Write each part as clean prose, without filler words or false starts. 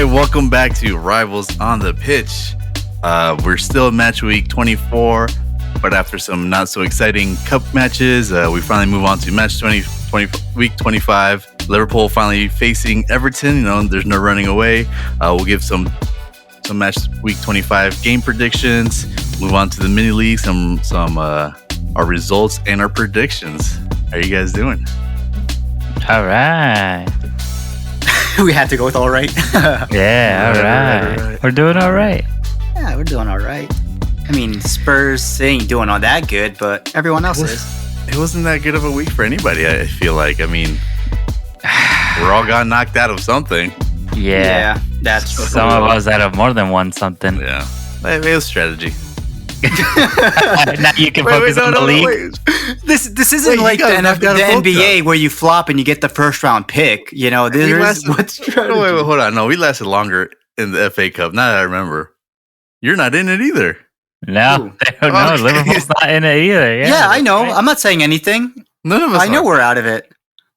right, welcome back to Rivals on the Pitch. We're still at match week 24, but after some not so exciting cup matches, we finally move on to match 20, week 25. Liverpool finally facing Everton. You know, there's no running away. We'll give some match week 25 game predictions. Move on to the mini league, some our results and our predictions. How are you guys doing? All right. We had to go with all right. Yeah, all right. We're doing all right. Yeah, we're doing all right. I mean, Spurs ain't doing all that good, but everyone else is. It wasn't that good of a week for anybody, I feel like. I mean, we're all got knocked out of something. Yeah, that's some of us that have more than one something. Yeah, it was strategy. Now you can focus on the league. This isn't like the NBA where you flop and you get the first round pick. You know, what's strategy. Wait, hold on. No, we lasted longer in the FA Cup. Now that I remember, you're not in it either. No, Liverpool's not in it either. Yeah, I know. Right. I'm not saying anything. None of us. I know we're out of it.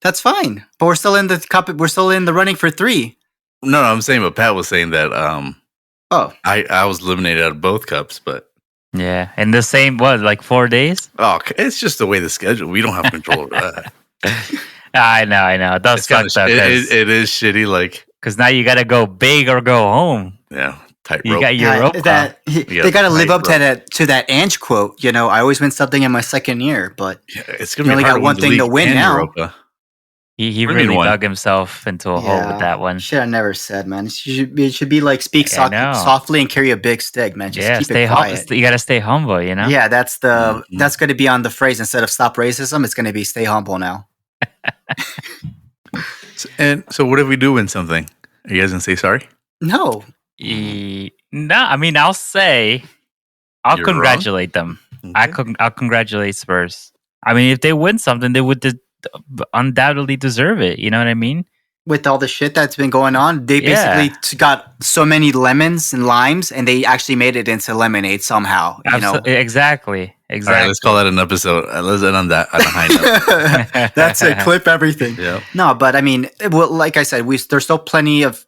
That's fine, but we're still in the cup. We're still in the running for 3. No, I'm saying, but Pat was saying that. I was eliminated out of both cups, but. Yeah, in the same, like 4 days? Oh, it's just the way the schedule. We don't have control of that. I know. It does suck, though. It is shitty, like... Because now you got to go big or go home. Yeah, tight rope. You got your rope. They got to live up to that Ange quote. You know, I always win something in my second year, but it's gonna be only got one thing to win now. Europa. He really dug himself into a hole with that one. Shit, I never said, man. It should be like speak softly and carry a big stick, man. Just keep it quiet. You got to stay humble, you know? Yeah, that's that's going to be on the phrase. Instead of stop racism, it's going to be stay humble now. So what if we do win something? Are you guys going to say sorry? No. No, I mean, I'll congratulate them. Okay. I'll congratulate Spurs. I mean, if they win something, they would undoubtedly deserve it. You know what I mean? With all the shit that's been going on, they basically got so many lemons and limes, and they actually made it into lemonade somehow. You know? Exactly. All right, let's call that an episode. Let's end on that on a high note. That's it. Clip everything. Yeah. No, but I mean, like I said, there's still plenty of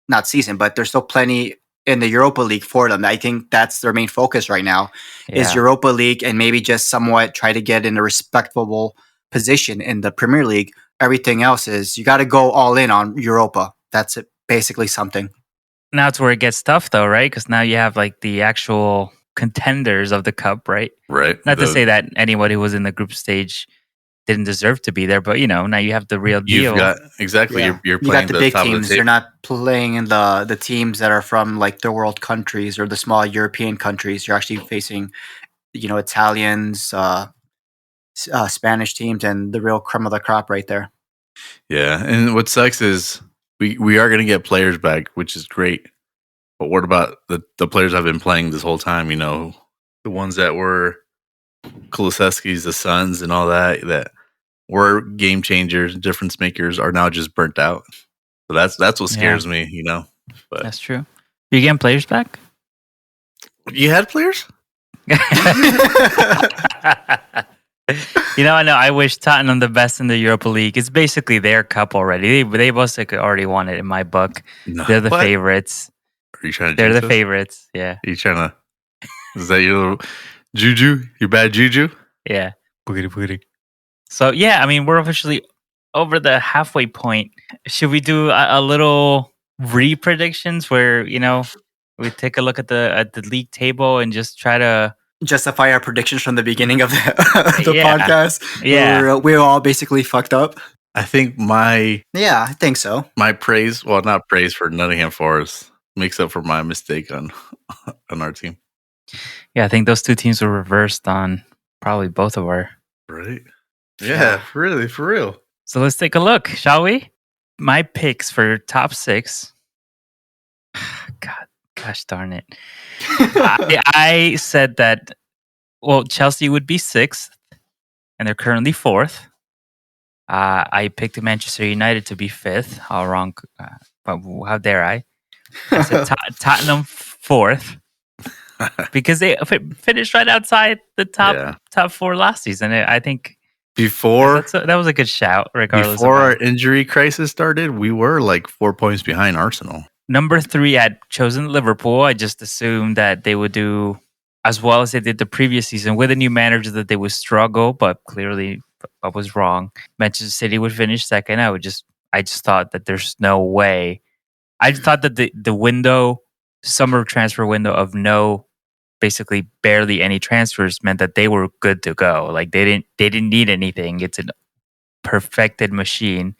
not season, but there's still plenty in the Europa League for them. I think that's their main focus right now is Europa League, and maybe just somewhat try to get in a respectable position in the Premier League. Everything else is you got to go all in on Europa. That's it, basically something. Now it's where it gets tough, though, right? Because now you have like the actual contenders of the cup, right? Right. Not to say that anybody who was in the group stage didn't deserve to be there, but you know, now you have the real deal. You've got, exactly. Yeah. You're playing the big teams. You're not playing in the teams that are from like the world countries or the small European countries. You're actually facing, you know, Italians, Spanish teams, and the real creme of the crop right there. Yeah, and what sucks is we are going to get players back, which is great. But what about the players I've been playing this whole time? You know, the ones that were Kulusevski's, the Suns, and all that were game changers, difference makers, are now just burnt out. So that's what scares me. You know, but that's true. You getting players back? You had players? You know, I wish Tottenham the best in the Europa League. It's basically their cup already. They both already won it in my book. No, they're the favorites. Are you trying to? They're the favorites. Yeah. Are you trying to? Is that your juju? Your bad juju? Yeah. Boogity. So yeah, I mean, we're officially over the halfway point. Should we do a little predictions where, you know, we take a look at the league table and just try to justify our predictions from the beginning of the podcast? Yeah, we all basically fucked up. I think I think so. My praise, well, not praise for Nottingham Forest, makes up for my mistake on our team. Yeah, I think those two teams were reversed on probably both of our. Right. Yeah, really, for real. So let's take a look, shall we? My picks for top 6. Gosh darn it. I said that, Chelsea would be 6th, and they're currently 4th. I picked Manchester United to be 5th. All wrong. But how dare I? I said Tottenham 4th. Because they finished right outside the top 4 last season. I think that was a good shout, regardless. Before our injury crisis started, we were like 4 points behind Arsenal. number 3, I'd chosen Liverpool. I just assumed that they would do as well as they did the previous season with a new manager, that they would struggle, but clearly I was wrong. Manchester City would finish second. I just thought that there's no way. I just thought that the summer transfer window of basically barely any transfers meant that they were good to go. Like they didn't need anything. It's a perfected machine.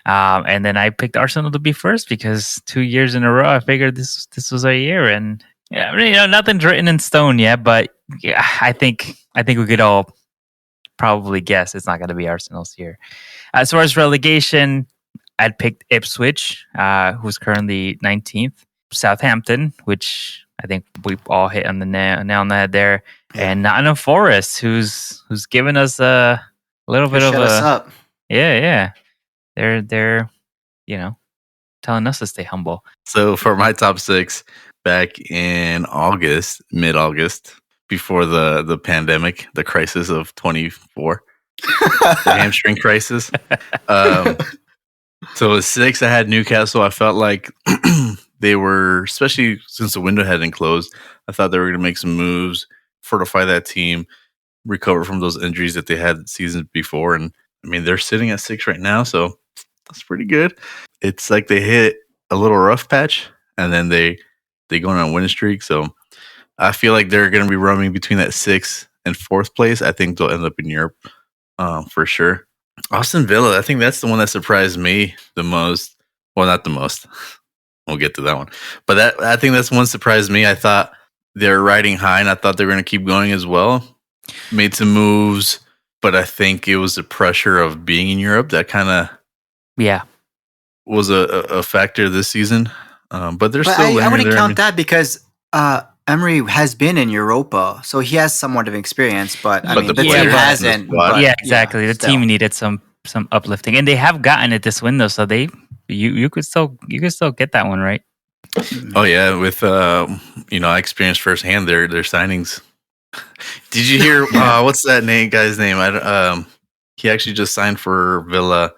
And then I picked Arsenal to be first because 2 years in a row I figured this was a year, and nothing's written in stone yet. But yeah, I think we could all probably guess it's not going to be Arsenal's year. As far as relegation, I'd picked Ipswich, who's currently 19th, Southampton, which I think we all hit on the nail on the head there, and Nottingham Forest, who's given us a little bit of a yeah. They're telling us to stay humble. So for my top 6, back in mid-August, before the pandemic, the crisis of 24, the hamstring crisis. So at 6, I had Newcastle. I felt like they were, especially since the window hadn't closed, I thought they were going to make some moves, fortify that team, recover from those injuries that they had seasons before. And I mean, they're sitting at 6 right now, so that's pretty good. It's like they hit a little rough patch, and then they go on a winning streak. So I feel like they're going to be roaming between that 6th and 4th place. I think they'll end up in Europe for sure. Aston Villa, I think that's the one that surprised me the most. Well, not the most. We'll get to that one. But I think that's one surprised me. I thought they're riding high, and I thought they were going to keep going as well. Made some moves, but I think it was the pressure of being in Europe that kind of was a factor this season. But they're still. I wouldn't count that because Emery has been in Europa, so he has somewhat of experience. But I mean, the team hasn't. Yeah, exactly. The team needed some uplifting, and they have gotten it this window. So you could still get that one right. Oh yeah, with I experienced firsthand their signings. Did you hear what's that guy's name? He actually just signed for Villa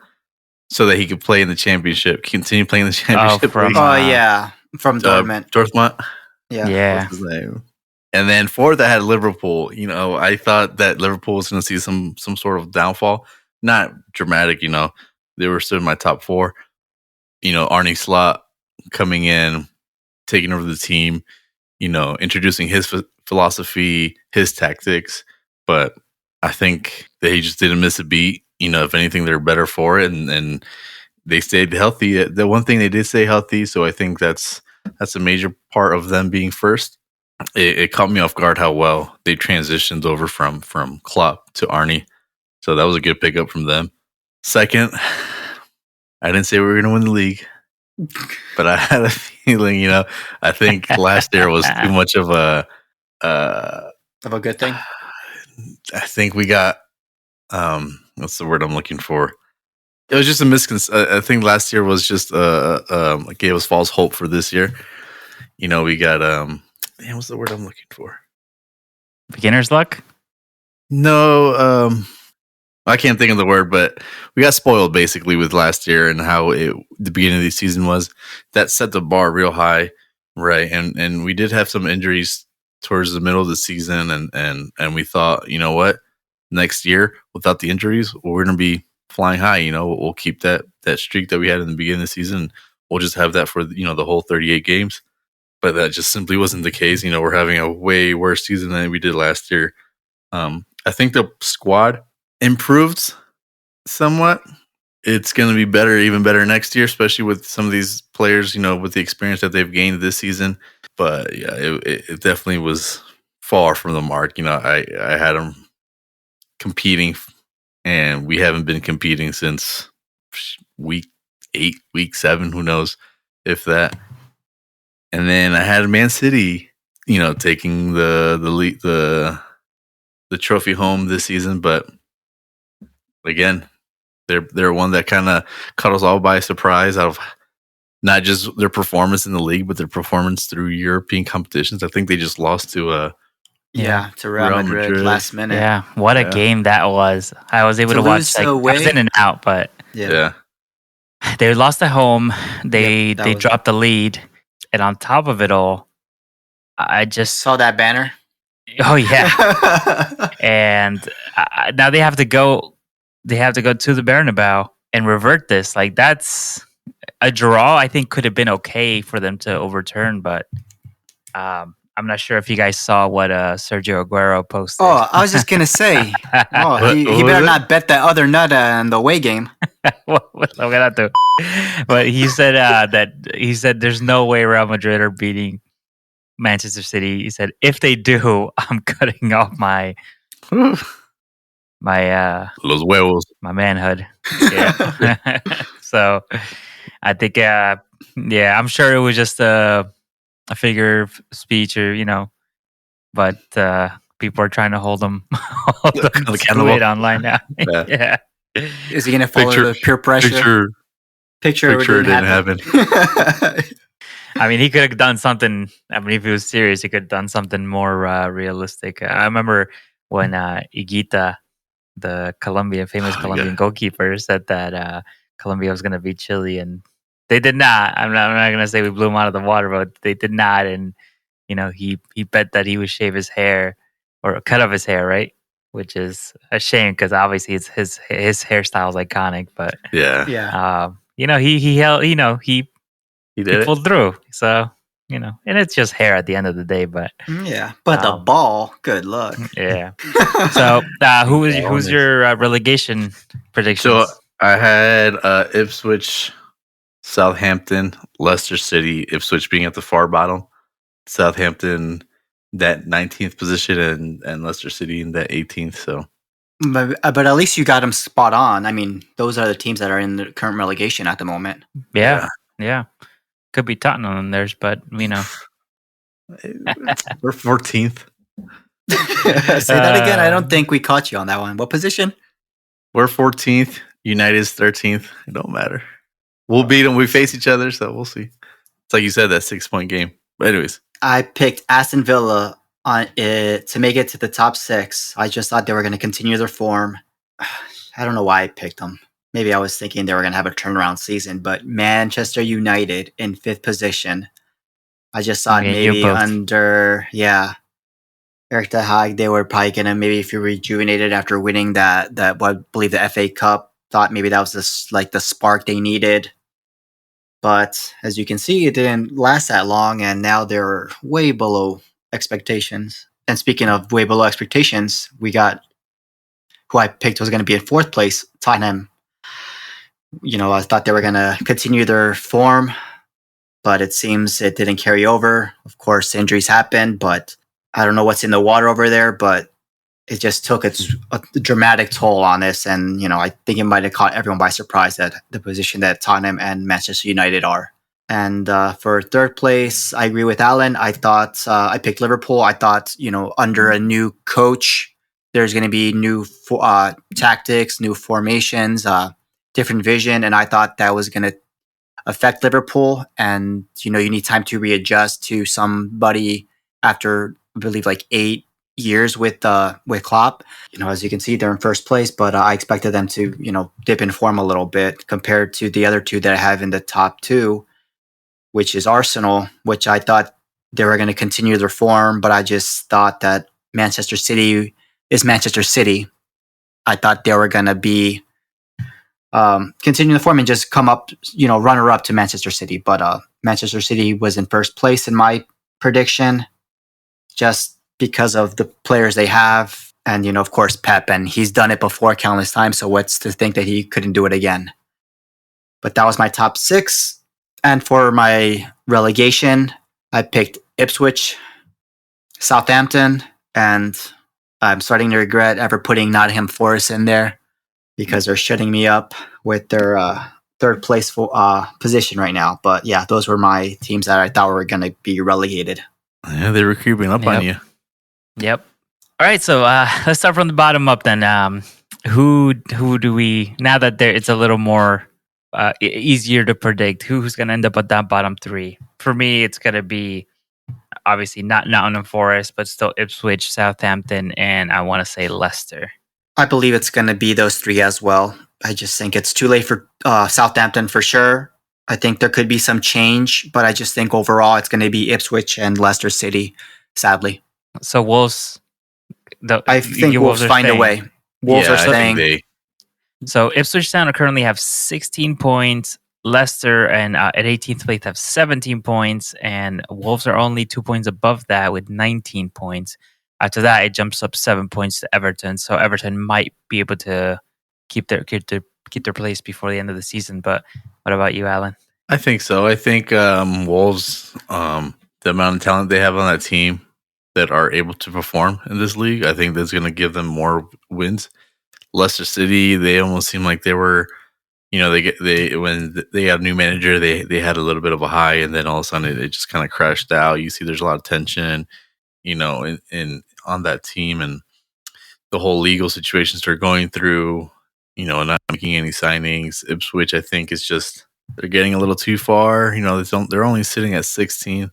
so that he could play in the championship, continue playing the championship. From Dortmund. Dortmund. Yeah. What's his name? And then 4th, I had Liverpool. I thought that Liverpool was going to see some sort of downfall. Not dramatic, They were still in my top 4. Arne Slot coming in, taking over the team, introducing his philosophy, his tactics. But I think that he just didn't miss a beat. If anything, they're better for it, and they stayed healthy. The one thing they did stay healthy, so I think that's a major part of them being first. It caught me off guard how well they transitioned over from Klopp to Arne. So that was a good pickup from them. 2nd, I didn't say we were going to win the league, but I had a feeling, I think last year was too much of a good thing. I think we got what's the word I'm looking for? It was just a misconception. I think last year was just gave us false hope for this year. We got what's the word I'm looking for? Beginner's luck? No, I can't think of the word, but we got spoiled basically with last year and how the beginning of the season was. That set the bar real high, right? And we did have some injuries towards the middle of the season, and we thought, you know what, next year without the injuries, we're going to be flying high. We'll keep that streak that we had in the beginning of the season. We'll just have that for the whole 38 games. But that just simply wasn't the case. We're having a way worse season than we did last year. I think the squad improved somewhat. It's going to be better, even better next year, especially with some of these players, with the experience that they've gained this season. But yeah, it definitely was far from the mark. I had them competing, and we haven't been competing since week 8, week 7, who knows if that. And then I had Man City, taking the trophy home this season, but again, they're one that kind of caught us all by surprise out of not just their performance in the league, but their performance through European competitions. I think they just lost to Real Madrid last minute. Yeah, what a game that was! I was able to watch. I was in and out, but yeah. They lost at home. They that was- dropped the lead, and on top of it all, I just Saw that banner. oh yeah, and now they have to go. They have to go to the Bernabeu and revert this. Like that's a draw. I think could have been okay for them to overturn, but I'm not sure if you guys saw what Sergio Aguero posted. Oh, I was just gonna say. Oh, he What better was it? not bet that other nut in the away game. But he said there's no way Real Madrid are beating Manchester City. He said if they do, I'm cutting off my Los huevos. my manhood. Yeah. So I think I'm sure it was just a figure of speech or but people are trying to hold them to Accountable. it online now. Yeah. Yeah. Is he gonna follow Picture- the peer pressure? Picture it didn't happen. I mean, he could have done something. I mean, if he was serious, he could have done something more realistic. I remember when Higuita, the famous Colombian goalkeeper, said that Colombia was going to beat Chile, and they did not. I'm not going to say we blew him out of the water, but they did not. And he bet that he would shave his hair or cut off his hair, right? Which is a shame because obviously it's his hairstyle is iconic, but Yeah. Yeah. he held, He he did it. pulled through. So, and it's just hair at the end of the day, but Yeah. But the ball, good luck. yeah. So, who's your relegation predictions? So I had Ipswich, Southampton, Leicester City, Ipswich being at the far bottom, Southampton that 19th position, and Leicester City in that 18th. So, But at least you got them spot on. I mean, those are the teams that are in the current relegation at the moment. Yeah. Could be Tottenham in theirs, but we're 14th. Say that again. I don't think we caught you on that one. What position? We're 14th. United's 13th. It don't matter. We'll beat them. We face each other, so we'll see. It's like you said, that 6-point game. But anyways, I picked Aston Villa on it to make it to the top 6. I just thought they were going to continue their form. I don't know why I picked them. Maybe I was thinking they were going to have a turnaround season, but Manchester United in 5th position. I just thought maybe under, Eric Ten Hag, they were probably going to maybe if you rejuvenated after winning that I believe the FA Cup, thought maybe that was the spark they needed. But as you can see, it didn't last that long, and now they're way below expectations. And speaking of way below expectations, we got who I picked was going to be in 4th place, Tottenham. I thought they were going to continue their form, but it seems it didn't carry over. Of course, injuries happened, but I don't know what's in the water over there, but it just took a dramatic toll on this. And, I think it might have caught everyone by surprise at the position that Tottenham and Manchester United are. And for 3rd place, I agree with Alan. I thought I picked Liverpool. I thought, under a new coach, there's going to be new tactics, new formations, different vision. And I thought that was going to affect Liverpool. And, you need time to readjust to somebody after, I believe, 8 years with Klopp. As you can see, they're in 1st place, but I expected them to, dip in form a little bit compared to the other two that I have in the top 2, which is Arsenal, which I thought they were going to continue their form, but I just thought that Manchester City is Manchester City. I thought they were going to be continue the form and just come up, runner up to Manchester City. But Manchester City was in 1st place in my prediction, just because of the players they have. And, of course, Pep, and he's done it before countless times. So what's to think that he couldn't do it again? But that was my top 6. And for my relegation, I picked Ipswich, Southampton, and I'm starting to regret ever putting Nottingham Forest in there because they're shutting me up with their 3rd place position right now. But yeah, those were my teams that I thought were going to be relegated. Yeah, they were creeping up on you. Yep. All right, so let's start from the bottom up then. Who do we, now that it's a little more easier to predict, who's going to end up at that bottom 3? For me, it's going to be obviously not Nottingham Forest, but still Ipswich, Southampton, and I want to say Leicester. I believe it's going to be those three as well. I just think it's too late for Southampton for sure. I think there could be some change, but I just think overall it's going to be Ipswich and Leicester City, sadly. So Wolves. I think Wolves find a way. Wolves are staying. So Ipswich Town currently have 16 points. Leicester and at 18th place have 17 points, and Wolves are only 2 points above that with 19 points. After that, it jumps up 7 points to Everton. So Everton might be able to keep their place before the end of the season. But what about you, Alan? I think so. I think Wolves, the amount of talent they have on that team that are able to perform in this league, I think that's going to give them more wins. Leicester City, they almost seem like they were, when they had a new manager, they had a little bit of a high, and then all of a sudden it just kind of crashed out. You see, there's a lot of tension, in on that team, and the whole legal situations they're going through, and not making any signings. Ipswich, I think, is just they're getting a little too far. They're only sitting at 16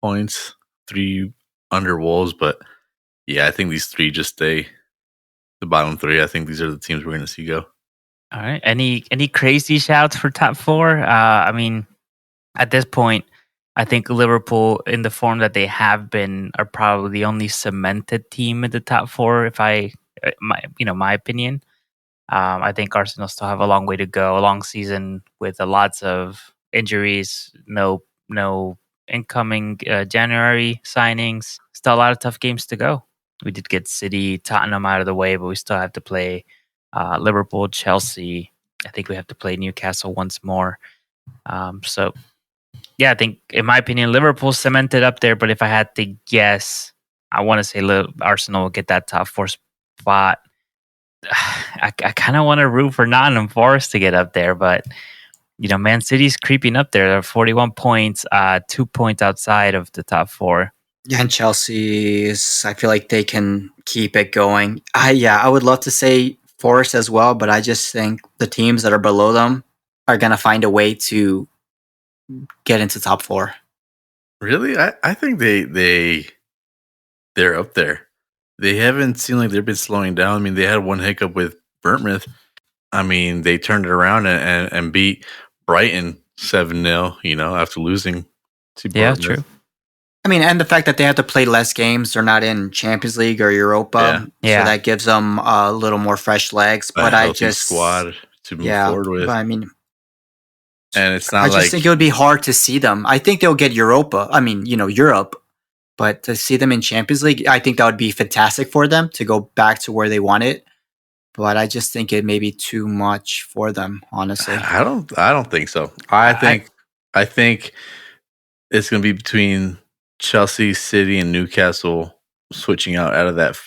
points, 3 under Wolves, but yeah, I think these 3 just stay. The bottom 3, I think these are the teams we're going to see go. All right. Any crazy shouts for top 4? I mean, at this point, I think Liverpool, in the form that they have been, are probably the only cemented team in the top 4. If my opinion, I think Arsenal still have a long way to go. A long season with lots of injuries, no incoming January signings. Still a lot of tough games to go. We did get City, Tottenham out of the way, but we still have to play Liverpool, Chelsea. I think we have to play Newcastle once more. So, yeah, I think, in my opinion, Liverpool's cemented up there. But if I had to guess, I want to say Arsenal will get that top 4 spot. I kind of want to root for Nottingham Forest to get up there, but Man City's creeping up there. They're 41 points, 2 points outside of the top 4. Yeah, and Chelsea I feel like they can keep it going. I would love to say Forest as well, but I just think the teams that are below them are going to find a way to get into top 4. Really? I think they're up there. They haven't seemed like they've been slowing down. I mean, they had one hiccup with Bournemouth. I mean, they turned it around and beat Brighton 7-0, after losing to Bournemouth. Yeah, true. I mean, and the fact that they have to play less games, they're not in Champions League or Europa, yeah. So that gives them a little more fresh legs. But I just squad to move forward with. But I mean, and it's not. I just think it would be hard to see them. I think they'll get Europa. I mean, Europe, but to see them in Champions League, I think that would be fantastic for them to go back to where they want it. But I just think it may be too much for them, honestly. I don't think so. I think it's going to be between Chelsea, City, and Newcastle switching out of that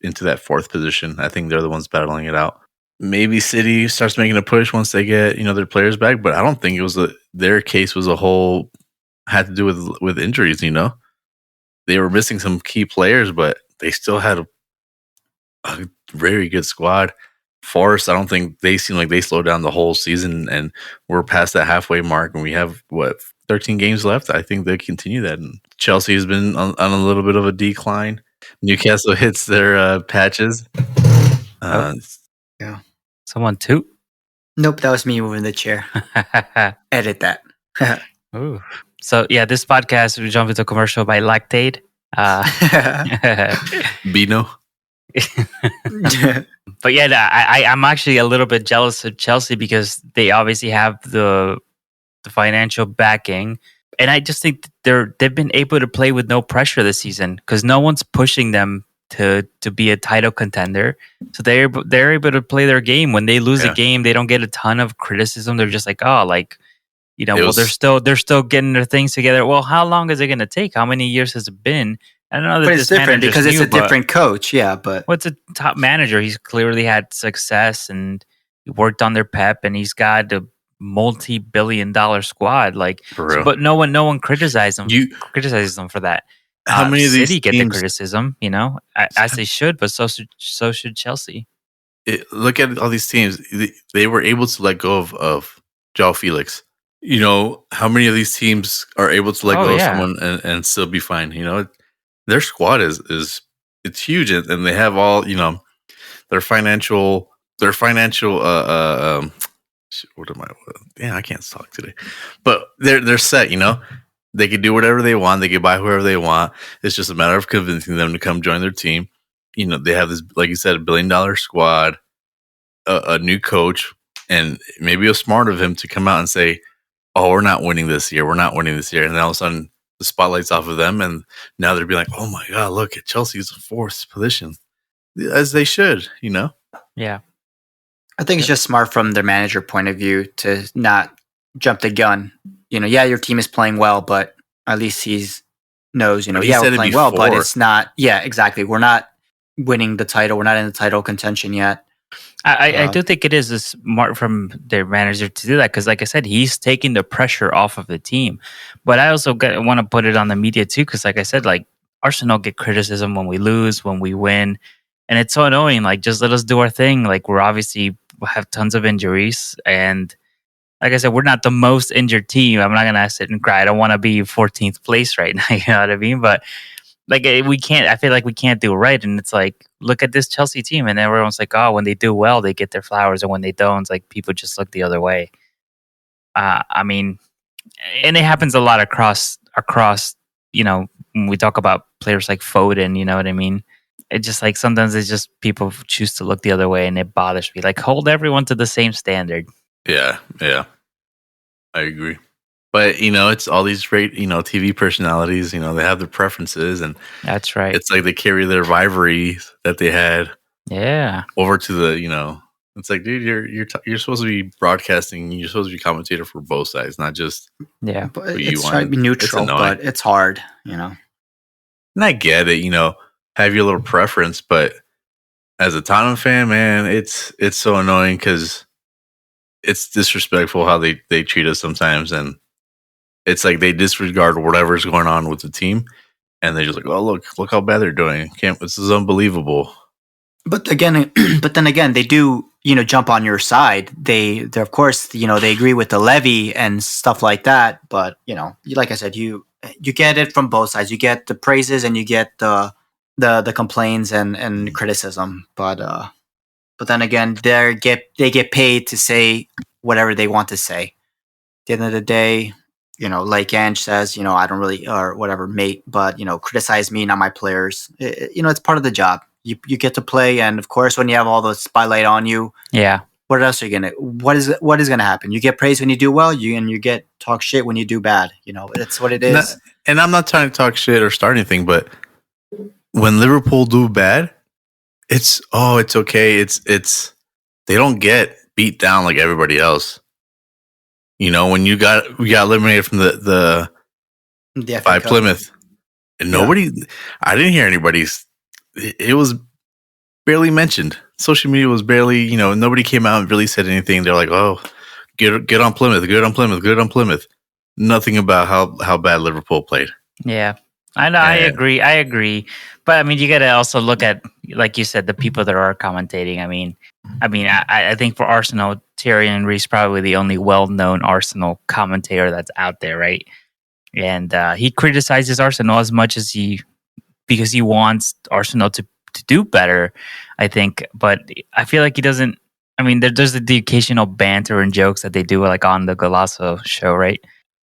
into that 4th position. I think they're the ones battling it out. Maybe City starts making a push once they get their players back, but I don't think it was their case was had to do with injuries. They were missing some key players, but they still had a very good squad. Forest, I don't think they seem like they slowed down the whole season, and we're past that halfway mark, and we have 13 games left. I think they continue that. And Chelsea has been on a little bit of a decline. Newcastle hits their patches. Yeah. Someone toot? Nope, that was me moving the chair. Edit that. Ooh. So yeah, this podcast we jump into commercial by Lactate. Beano. But yeah, I'm actually a little bit jealous of Chelsea because they obviously have the financial backing, and I just think they've been able to play with no pressure this season because no one's pushing them to be a title contender. So they're able to play their game. When they lose a game, they don't get a ton of criticism. They're just like, they're still getting their things together. Well, how long is it going to take? How many years has it been? I don't know that but it's different because it's a different coach. Yeah, but what's a top manager? He's clearly had success and he worked on their pep, and he's got a multi-billion-dollar squad. But no one criticizes them for that. How many of these City get the criticism? As they should, but so should Chelsea. Look at all these teams. They were able to let go of João Felix. How many of these teams are able to let go of someone and still be fine? Their squad is it's huge, and they have all their financial what am I? Yeah, I can't talk today. But they're set. They could do whatever they want. They could buy whoever they want. It's just a matter of convincing them to come join their team. They have this, like you said, $1 billion squad, a new coach, and maybe it was smart of him to come out and say, "Oh, we're not winning this year. We're not winning this year." And then all of a sudden, the spotlight's off of them, and now they're being like, "Oh my God, look at Chelsea's fourth position," as they should. Yeah. I think it's just smart from their manager point of view to not jump the gun. Yeah, your team is playing well, but at least he knows, He yeah, said we're it playing well, but before. it's not. Yeah, exactly. We're not winning the title. We're not in the title contention yet. I do think it is smart from their manager to do that because, like I said, he's taking the pressure off of the team. But I also want to put it on the media too because, like I said, like Arsenal get criticism when we lose, when we win, and it's so annoying. Like, just let us do our thing. Like, we're obviously have tons of injuries, and like I said, we're not the most injured team. I'm not gonna sit and cry. I don't want to be 14th place right now. You know what I mean? But like we can't. I feel like we can't do right, and it's like look at this Chelsea team, and everyone's like, oh, when they do well, they get their flowers, and when they don't, it's like people just look the other way. I mean, and it happens a lot across. When we talk about players like Foden, you know what I mean? It just like sometimes it's just people choose to look the other way, and it bothers me. Like hold everyone to the same standard. Yeah, I agree. But it's all these great TV personalities. They have their preferences, and That's right. it's like they carry their rivalries that they had over to the. It's like, dude, you're supposed to be broadcasting. You're supposed to be commentator for both sides, not just But you it's want. trying to be neutral, but it's hard. And I get it. Have your little preference, but as a Tottenham fan, man, it's so annoying because it's disrespectful how they treat us sometimes, and it's like they disregard whatever's going on with the team, and they're just like, "Oh, look how bad they're doing! This is unbelievable." But then again, they do jump on your side. They of course they agree with the levy and stuff like that. But like I said, you get it from both sides. You get the praises and you get the complaints and criticism. But then again, they get paid to say whatever they want to say. At the end of the day, like Ange says, I don't really or whatever, mate, but criticize me, not my players. It's part of the job. You get to play, and of course, when you have all the spotlight on you, what else are you gonna? What is gonna happen? You get praised when you do well, you get talk shit when you do bad. It's what it is. And I'm not trying to talk shit or start anything, but when Liverpool do bad, it's okay. It's they don't get beat down like everybody else. When we got eliminated from the by Plymouth, and I didn't hear anybody's. It was barely mentioned. Social media was barely, nobody came out and really said anything. They're like, "Oh, get on Plymouth, good on Plymouth, good on Plymouth." Nothing about how bad Liverpool played. Yeah, I know. I agree. But I mean, you got to also look at, like you said, the people that are commentating. I think for Arsenal, Thierry Henry's probably the only well-known Arsenal commentator that's out there, right? And he criticizes Arsenal as much as because he wants Arsenal to do better, I think. But I feel like he doesn't. I mean, there's the occasional banter and jokes that they do, like on the Golasso show, right?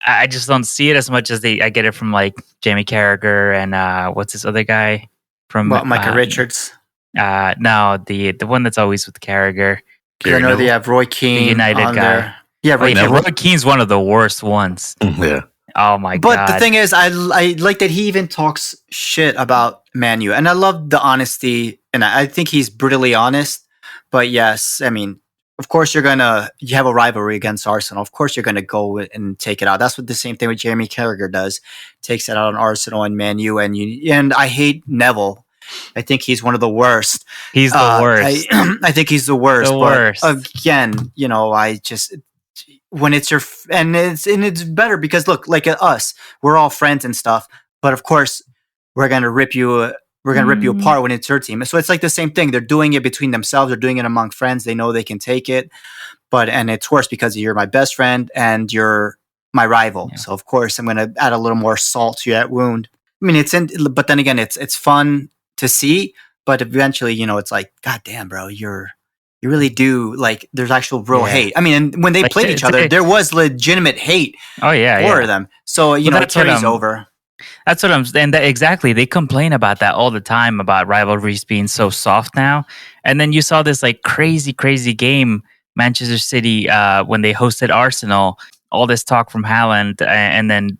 I just don't see it as much as I get it from like Jamie Carragher and what's this other guy from Micah Richards. No, the one that's always with Carragher. I know they have Roy Keane, the United guy. There. Yeah, Roy Keane's one of the worst ones. Yeah. Oh my god! But the thing is, I like that he even talks shit about Man U, and I love the honesty, and I think he's brutally honest. But yes, I mean, of course you have a rivalry against Arsenal. Of course you're gonna go and take it out. That's what the same thing with Jamie Carragher does. Takes it out on Arsenal and Man U, and I hate Neville. I think he's one of the worst. He's the worst. I think he's the worst. Worst. Again, I just. When it's it's better because look, like us, we're all friends and stuff. But of course, we're gonna rip you apart when it's your team. So it's like the same thing. They're doing it between themselves. They're doing it among friends. They know they can take it. And it's worse because you're my best friend and you're my rival. Yeah. So of course, I'm gonna add a little more salt to that wound. I mean, but then again, it's fun to see. but eventually, it's like, God damn, bro, you really do like. There's actual real hate. I mean, and when they Like, played each other, there was legitimate hate for them. So it carries over. That's what I'm saying. Exactly. They complain about that all the time about rivalries being so soft now. And then you saw this like crazy game, Manchester City, when they hosted Arsenal. All this talk from Haaland, and then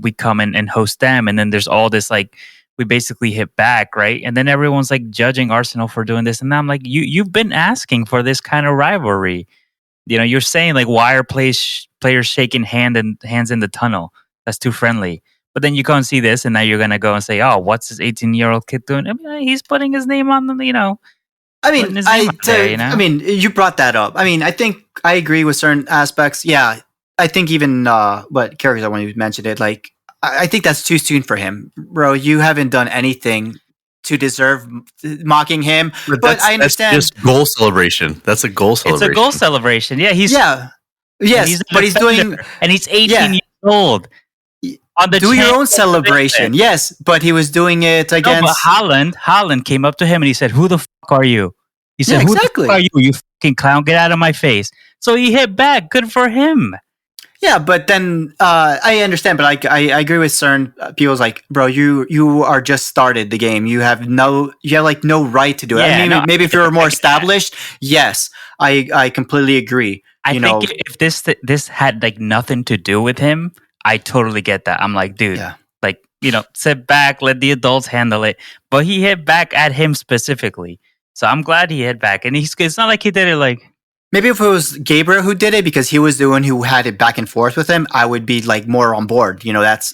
we come in and host them, and then there's all this like we basically hit back, right? And then everyone's like judging Arsenal for doing this, and I'm like, you've been asking for this kind of rivalry. You're saying like, why are players shaking hands in the tunnel? That's too friendly. But then you go and see this, and now you're gonna go and say, "Oh, what's this 18-year-old kid doing?" I mean, he's putting his name on the, I mean, you brought that up. I mean, I think I agree with certain aspects. Yeah, I think even what character when you mentioned it, like I think that's too soon for him, bro. You haven't done anything to deserve mocking him. But I understand. That's just goal celebration. That's a goal celebration. It's a goal celebration. Yeah, yes, but he's doing, and he's 18 years old. Do your own celebration. Yes, but he was doing it against. No, but Haaland came up to him and he said, "Who the fuck are you?" He said, "Who the fuck are you? You fucking clown! Get out of my face!" So he hit back. Good for him. Yeah, but then I understand, but I agree with certain people's like, bro, you are just started the game. You have no right to do it. Yeah, I mean, maybe if you were more established, yes, I completely agree. I think if this had like nothing to do with him, I totally get that. I'm like, dude, like, sit back, let the adults handle it. But he hit back at him specifically. So I'm glad he hit back. And it's not like he did it like... Maybe if it was Gabriel who did it, because he was the one who had it back and forth with him, I would be like more on board. That's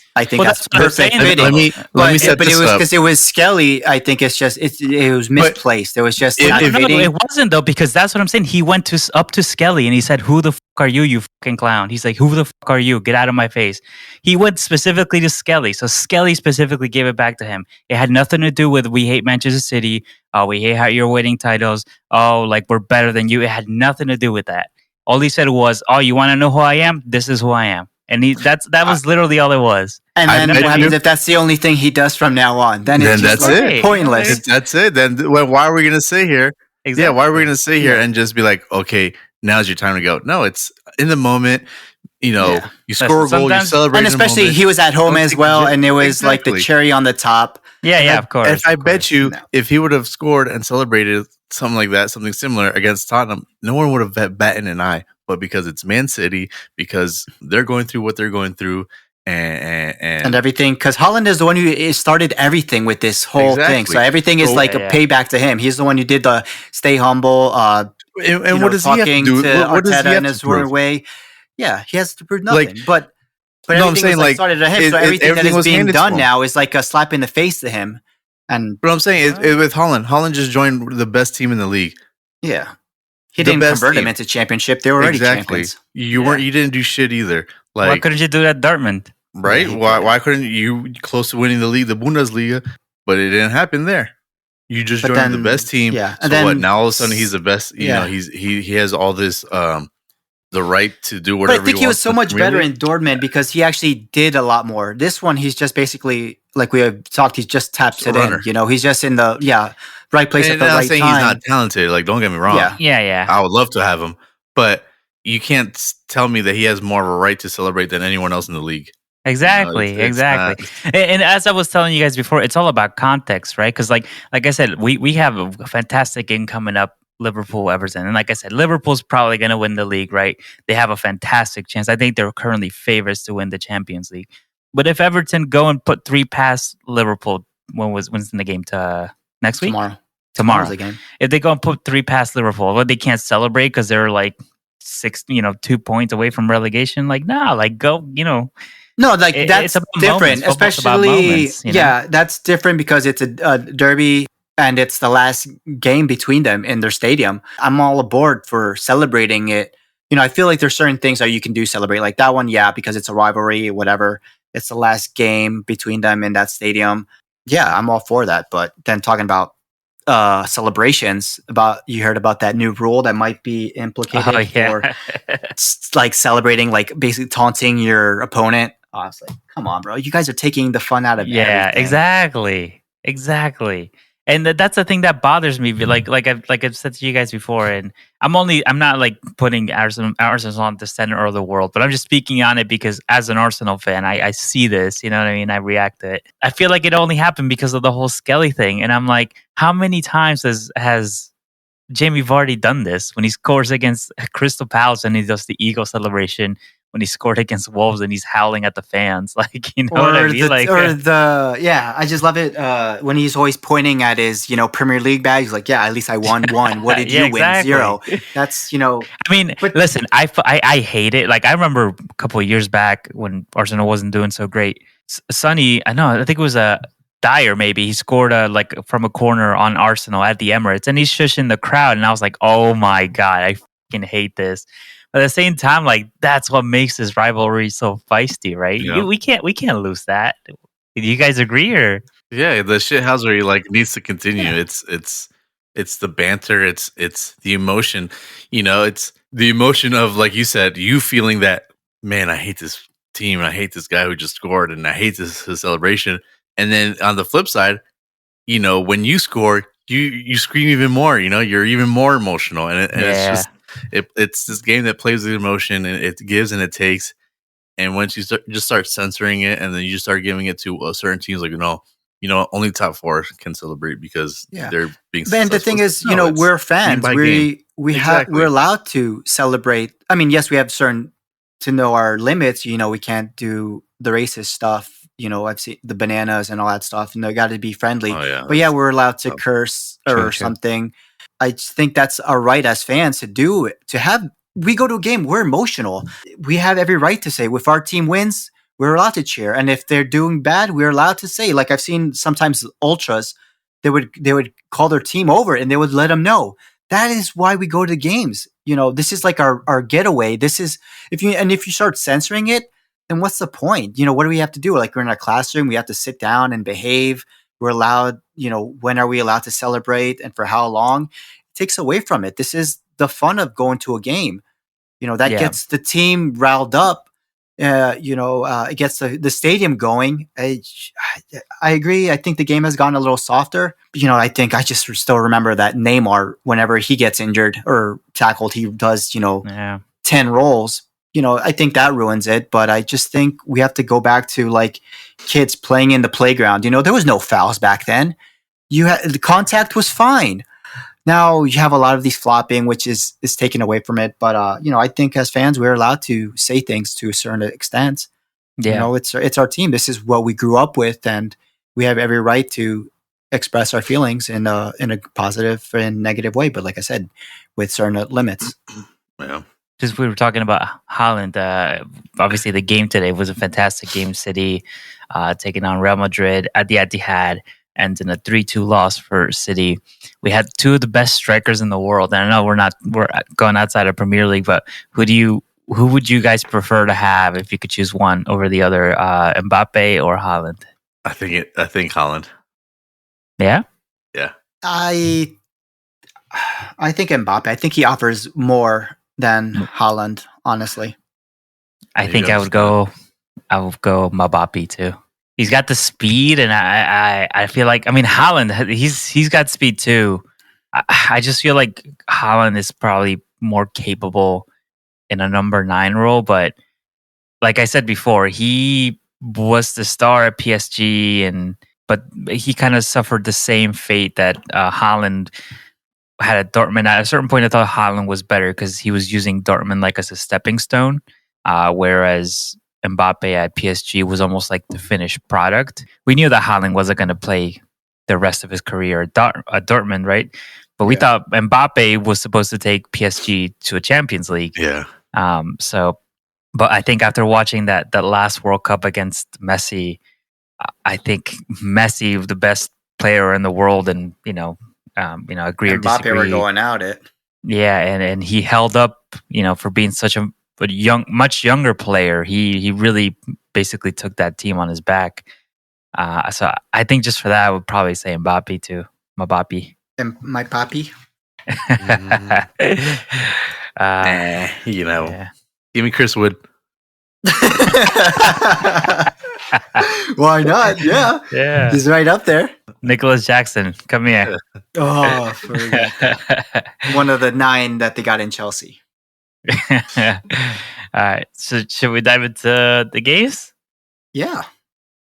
perfect fitting. Let me set but this it was up. because it was Skelly. I think it's just it was misplaced. It was just no, it wasn't though, because that's what I'm saying. He went up to Skelly and he said, "Who the fuck are you, you fucking clown?" He's like, "Who the fuck are you? Get out of my face." He went specifically to Skelly, so Skelly specifically gave it back to him. It had nothing to do with "we hate Manchester City." "Oh, we hate how you're winning titles." "Oh, like we're better than you." It had nothing to do with that. All he said was, "Oh, you want to know who I am? This is who I am." And that was literally all it was. And then what happens if that's the only thing he does from now on? Then it's just pointless. That's it. Then why are we going to sit here? Exactly. Yeah, why are we going to sit here and just be like, okay, now's your time to go? No, it's in the moment. You score a goal, you celebrate. And especially he was at home as well, and it was like the cherry on the top. Yeah, of course. If I bet you, if he would have scored and celebrated something like that, something similar against Tottenham, no one would have batted an eye. But because it's Man City, because they're going through what they're going through, and everything, because Haaland is the one who started everything with this whole thing. So everything is like a payback to him. He's the one who did the stay humble. And what does he have to do? What does he have to prove? Way. Yeah, he has to prove nothing. But no, I'm saying like started at him. So everything that is being done now is like a slap in the face to him. But I'm saying with Haaland just joined the best team in the league. Yeah. He didn't convert him into championship. They were already champions. You didn't do shit either. Like, why couldn't you do that, Dortmund? Right? Why couldn't you close to winning the league, the Bundesliga? But it didn't happen there. You just joined the best team. Yeah. And so now all of a sudden he's the best. You know, he has all this the right to do whatever. But I think he was so much better in Dortmund because he actually did a lot more. This one, he's just basically like we have talked. He just taps it in. He's just in the right place at the right time. I'm saying he's not talented. Like, don't get me wrong. Yeah. I would love to have him, but you can't tell me that he has more of a right to celebrate than anyone else in the league. Exactly. Exactly. And as I was telling you guys before, it's all about context, right? Because like I said, we have a fantastic game coming up, Liverpool, Everton. And like I said, Liverpool's probably going to win the league, right? They have a fantastic chance. I think they're currently favorites to win the Champions League. But if Everton go and put 3 past Liverpool, when's in the game? To next week? Tomorrow. The game. If they go and put 3 past Liverpool, but they can't celebrate because they're like 2 points away from relegation. Like, nah, like go, No, like that's different, especially that's different because it's a derby and it's the last game between them in their stadium. I'm all aboard for celebrating it. I feel like there's certain things that you can do celebrate, like that one, because it's a rivalry, whatever. It's the last game between them in that stadium. Yeah, I'm all for that. But then talking about celebrations, you heard about that new rule that might be implicated for like celebrating, like basically taunting your opponent. Honestly, come on, bro. You guys are taking the fun out of it. Yeah, exactly. And that's the thing that bothers me. Like I've said to you guys before, and I'm not like putting Arsenal on the center of the world, but I'm just speaking on it because as an Arsenal fan, I see this. You know what I mean? I react to it. I feel like it only happened because of the whole Skelly thing, and I'm like, how many times has Jamie Vardy done this when he scores against Crystal Palace and he does the ego celebration? When he scored against Wolves and he's howling at the fans, like, you know what I mean? I just love it when he's always pointing at his, Premier League badge. He's like, yeah, at least I won one. What did you win? 0. That's, I mean, but listen, I hate it. Like, I remember a couple of years back when Arsenal wasn't doing so great. Sonny, I think it was a Dyer, maybe he scored like from a corner on Arsenal at the Emirates, and he's shushing the crowd, and I was like, oh my god, I fucking hate this. But at the same time, like, that's what makes this rivalry so feisty, right? Yeah. We can't lose that. Do you guys agree, or? Yeah, the shithousery like needs to continue. Yeah. It's the banter. It's the emotion. It's the emotion of, like you said, you feeling that, man, I hate this team. I hate this guy who just scored, and I hate his celebration. And then on the flip side, when you score, you scream even more. You're even more emotional, and it's just. It's this game that plays with emotion, and it gives and it takes. And once you start censoring it, and then you just start giving it to certain teams, like only top 4 can celebrate because they're being. Then the thing is, we're fans. We're allowed to celebrate. I mean, yes, we have to know our limits. We can't do the racist stuff. I've seen the bananas and all that stuff, and they got to be friendly. Oh, yeah, but we're allowed to curse or something. I just think that's our right as fans to do it. We go to a game, we're emotional. We have every right to say, if our team wins, we're allowed to cheer. And if they're doing bad, we're allowed to say, like I've seen sometimes ultras, they would call their team over and they would let them know. That is why we go to games. This is like our getaway. This is, if you start censoring it, then what's the point? What do we have to do? Like, we're in a classroom, we have to sit down and behave. We're allowed, when are we allowed to celebrate and for how long? It takes away from it. This is the fun of going to a game. That gets the team riled up. It gets the stadium going. I agree. I think the game has gotten a little softer. I think I just still remember that Neymar, whenever he gets injured or tackled, he does, 10 rolls. I think that ruins it, but I just think we have to go back to like kids playing in the playground. There was no fouls back then. The contact was fine. Now you have a lot of these flopping, which is taken away from it. But I think as fans, we're allowed to say things to a certain extent. Yeah, it's our team. This is what we grew up with, and we have every right to express our feelings in a positive and negative way. But like I said, with certain limits. Yeah. Just we were talking about Haaland. Obviously, the game today was a fantastic game. City taking on Real Madrid at the Etihad, and in a 3-2 loss for City. We had 2 of the best strikers in the world. And I know we're going outside of Premier League, but who would you guys prefer to have if you could choose one over the other, Mbappe or Haaland? I think Haaland. Yeah. Yeah. I think Mbappe. I think he offers more than Haaland, honestly. I think I would go Mbappe too. He's got the speed, and I feel like, Haaland, he's got speed too. I just feel like Haaland is probably more capable in a number 9 role, but like I said before, he was the star at PSG, but he kind of suffered the same fate that Haaland had at Dortmund. At a certain point, I thought Haaland was better because he was using Dortmund like as a stepping stone, whereas Mbappe at PSG was almost like the finished product. We knew that Haaland wasn't going to play the rest of his career at Dortmund, right? But we thought Mbappe was supposed to take PSG to a Champions League. Yeah. But I think after watching that last World Cup against Messi, I think Messi, the best player in the world, and agree or disagree. Mbappe were going out it. Yeah, and he held up, for being such a much younger player. He really basically took that team on his back. So I think just for that, I would probably say Mbappe too. Mbappe. My papi. Give me Chris Wood. Why not? Yeah. Yeah. He's right up there. Nicholas Jackson, come here. Oh, forget that. One of the 9 that they got in Chelsea. All right. So should we dive into the games? Yeah.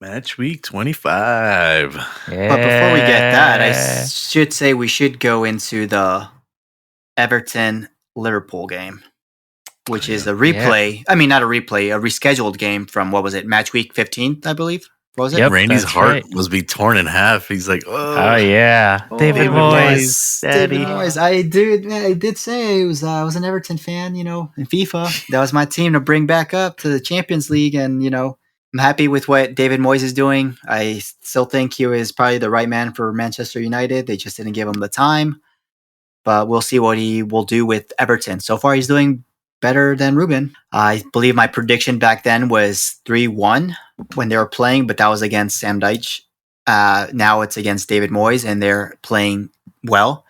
Match week 25. Yeah. But before we get that, I should say we should go into the Everton Liverpool game, which is a replay. I mean, not a replay, a rescheduled game from, what was it, match week 15, I believe? What was it? Yep, Randy's that's heart right. must be torn in half. He's like, Oh yeah, David Moyes, David daddy. Moyes. I did say I was an Everton fan, in FIFA. That was my team to bring back up to the Champions League, and I'm happy with what David Moyes is doing. I still think he was probably the right man for Manchester United. They just didn't give him the time, but we'll see what he will do with Everton. So far, he's doing better than Ruben. I believe my prediction back then was 3-1 when they were playing, but that was against Sam Dyche. Now it's against David Moyes, and they're playing well.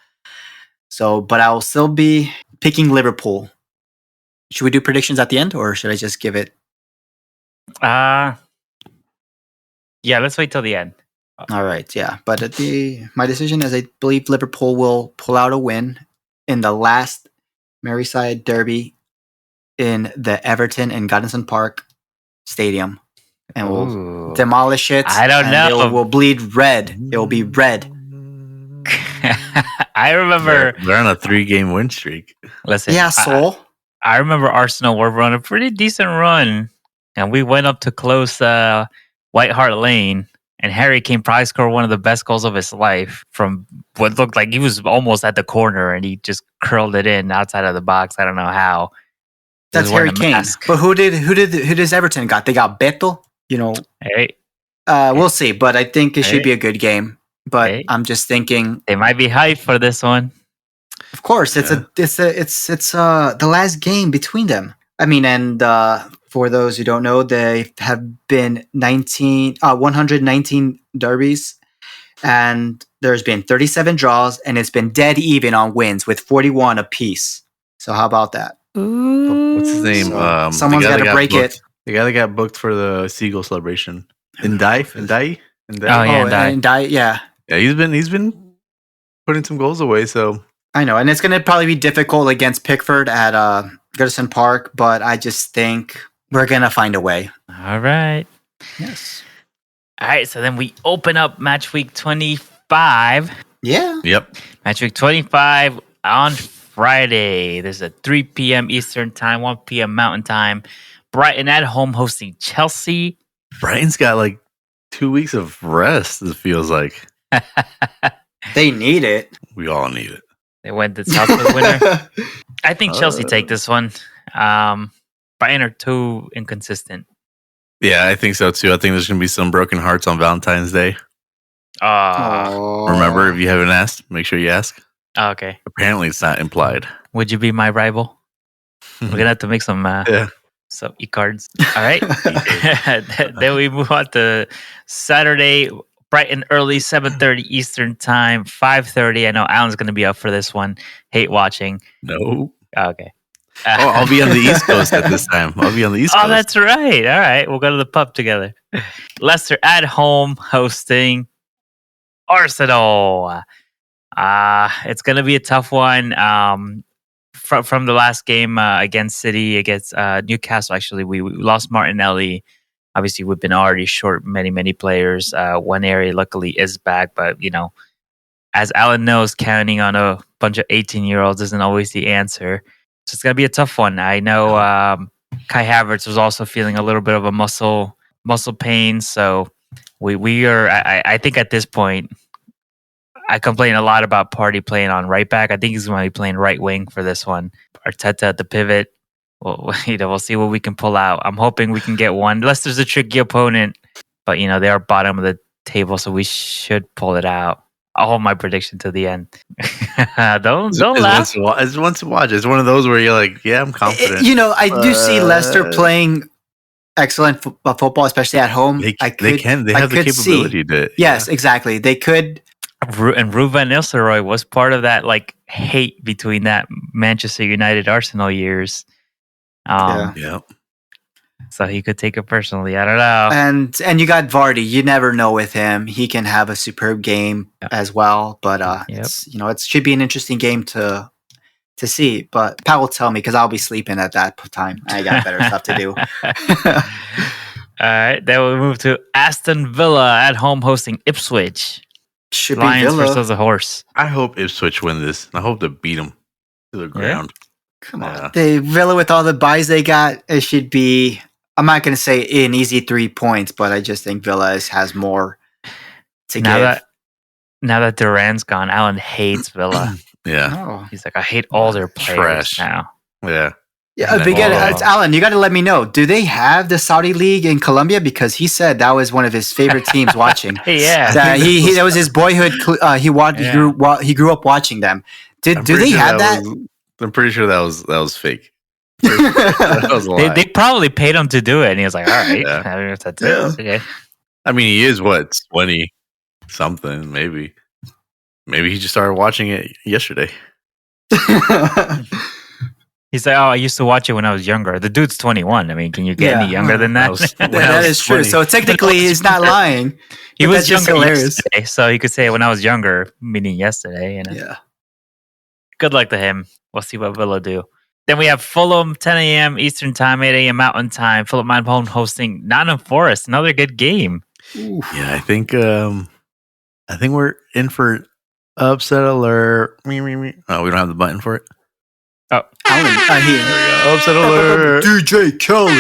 So, but I'll still be picking Liverpool. Should we do predictions at the end, or should I just give it? Yeah, let's wait till the end. All right, yeah. But my decision is I believe Liverpool will pull out a win in the last Merseyside derby in the Everton and Goodison Park Stadium, and we'll demolish it. I don't know. It will bleed red. It will be red. I remember they're on a 3-game win streak. Listen, yeah, Soul. I remember Arsenal were on a pretty decent run, and we went up to close White Hart Lane, and Harry Kane probably scored one of the best goals of his life from what looked like he was almost at the corner, and he just curled it in outside of the box. I don't know how. That's Harry Kane. But who does Everton got? They got Beto. Hey. We'll see, but I think it should be a good game. But I'm just thinking they might be hyped for this one. Of course, it's the last game between them. I mean, and for those who don't know, they have been 119 derbies, and there's been 37 draws, and it's been dead even on wins with 41 apiece. So how about that? What's his name? So, someone's got to break it. The guy that got booked for the Seagull celebration. Ndai? Yeah. Yeah, he's been putting some goals away, so I know, and it's going to probably be difficult against Pickford at Goodison Park, but I just think we're going to find a way. All right. Yes. All right, so then we open up match week 25. Yeah. Yep. Match week 25 on Friday. There's a 3 p.m. Eastern time, 1 p.m. Mountain time. Brighton at home hosting Chelsea. Brighton's got like 2 weeks of rest, it feels like. They need it. We all need it. They went the Southwood winner. I think Chelsea take this one. Brighton are too inconsistent. Yeah, I think so too. I think there's going to be some broken hearts on Valentine's Day. Remember, if you haven't asked, make sure you ask. Okay. Apparently, it's not implied. Would you be my rival? We're going to have to make some e-cards. All right. Then we move on to Saturday, Brighton early, 7:30 Eastern time, 5:30. I know Alan's going to be up for this one. Hate watching. No. Okay. I'll be on the East Coast at this time. I'll be on the East Coast. Oh, that's right. All right. We'll go to the pub together. Leicester at home hosting Arsenal. It's going to be a tough one. From the last game against City, against Newcastle, actually, we lost Martinelli. Obviously, we've been already short many players. One area, luckily, is back. But, as Alan knows, counting on a bunch of 18-year-olds isn't always the answer. So it's going to be a tough one. I know Kai Havertz was also feeling a little bit of a muscle pain. So we are, I think at this point, I complain a lot about Partey playing on right back. I think he's going to be playing right wing for this one. Arteta at the pivot. Well, we'll see what we can pull out. I'm hoping we can get one. Leicester's a tricky opponent, but they are bottom of the table, so we should pull it out. I'll hold my prediction to the end. Don't laugh. It's one to watch. It's one of those where you're like, yeah, I'm confident. I do see Leicester playing excellent football, especially at home. They have the capability to. Yes, exactly. They could. And Ruben Nistelrooy was part of that hate between that Manchester United Arsenal years. Yeah. so he could take it personally. I don't know. And you got Vardy. You never know with him. He can have a superb game as well. But it should be an interesting game to see. But Pat will tell me because I'll be sleeping at that time. I got better stuff to do. All right, then we'll move to Aston Villa at home hosting Ipswich. Should Lions be Villa. versus the Horse. I hope Ipswich win this. I hope to beat them to the ground. Come on. The Villa with all the buys they got, it should be, I'm not going to say an easy 3 points, but I just think Villa has more to give. Now that Duran's gone, Alan hates Villa. Yeah. He's like, I hate all their players Trash. now. Yeah. Yeah, it's Alan, you got to let me know. Do they have the Saudi League in Colombia? Because he said that was one of his favorite teams watching. Yeah. That was his boyhood. He grew up watching them. Do they have that? I'm pretty sure that was fake. That was a lie. They probably paid him to do it, and he was like, "All right, Yeah. I don't know if that's it." Okay. I mean, he is 20 something, maybe. Maybe he just started watching it yesterday. He's like, "Oh, I used to watch it when I was younger." The dude's 21. I mean, can you get any younger than that? That is true. So technically, he's not lying. He was younger yesterday, so he could say when I was younger, meaning yesterday. Yeah. Good luck to him. We'll see what Villa do. Then we have Fulham, 10 a.m. Eastern Time, 8 a.m. Mountain Time. Fulham at home hosting Nottingham Forest. Another good game. Oof. Yeah, I think we're in for upset alert. Oh, we don't have the button for it. Oh, Upset alert. DJ Khaled.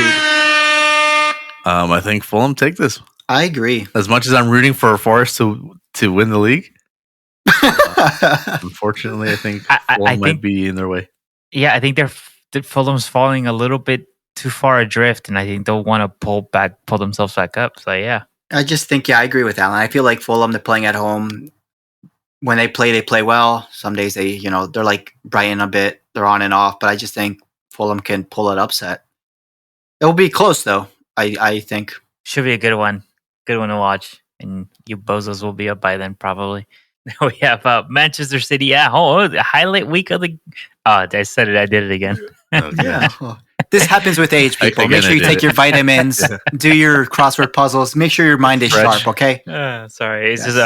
I think Fulham take this. I agree. As much as I'm rooting for Forest to win the league, unfortunately, I think Fulham might be in their way. Yeah, I think Fulham's falling a little bit too far adrift, and I think they'll want to pull themselves back up. So yeah, I just think I agree with Alan. I feel like Fulham, they're playing at home. When they play well. Some days they're like Brighton a bit. They're on and off, but I just think Fulham can pull it upset. It will be close though. I think should be a good one to watch, and you bozos will be up by then probably. We have Manchester City at home. The highlight week of the. Oh, I said it. I did it again. Okay. Yeah. This happens with age, people. Make sure you take your vitamins, do your crossword puzzles. Make sure your mind is sharp, okay? Sorry. It's just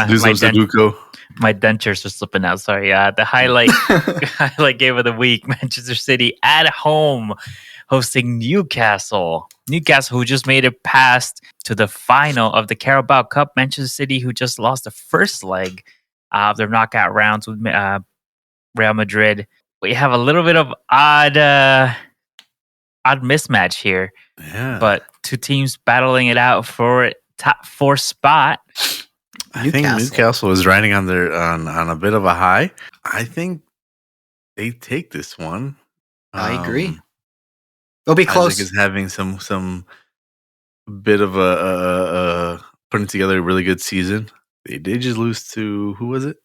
my dentures are slipping out. Sorry. The highlight game of the week, Manchester City at home hosting Newcastle. Newcastle, who just made it past to the final of the Carabao Cup. Manchester City, who just lost the first leg of their knockout rounds with Real Madrid. We have a little bit of odd mismatch here. Yeah. But two teams battling it out for top 4 spot. I think Newcastle is riding on their on a bit of a high. I think they take this one. I agree. It'll be close. Isaac is having some bit of a putting together a really good season. They did just lose to who was it?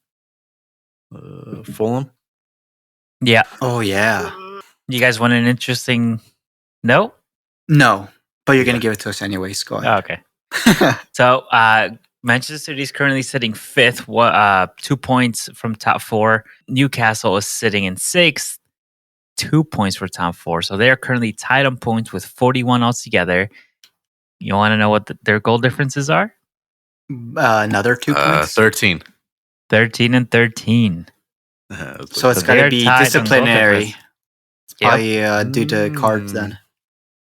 Fulham. Yeah. Oh yeah. You guys want an interesting note? No, but you're gonna give it to us anyways. Go ahead. Oh, okay. So Manchester City is currently sitting 5th, 2 points from top 4. Newcastle is sitting in 6th, 2 points for top 4. So they are currently tied on points with 41 altogether. You want to know what their goal differences are? Another 2 points. 13. 13 and 13. So it's got to be disciplinary. It's probably due to cards then.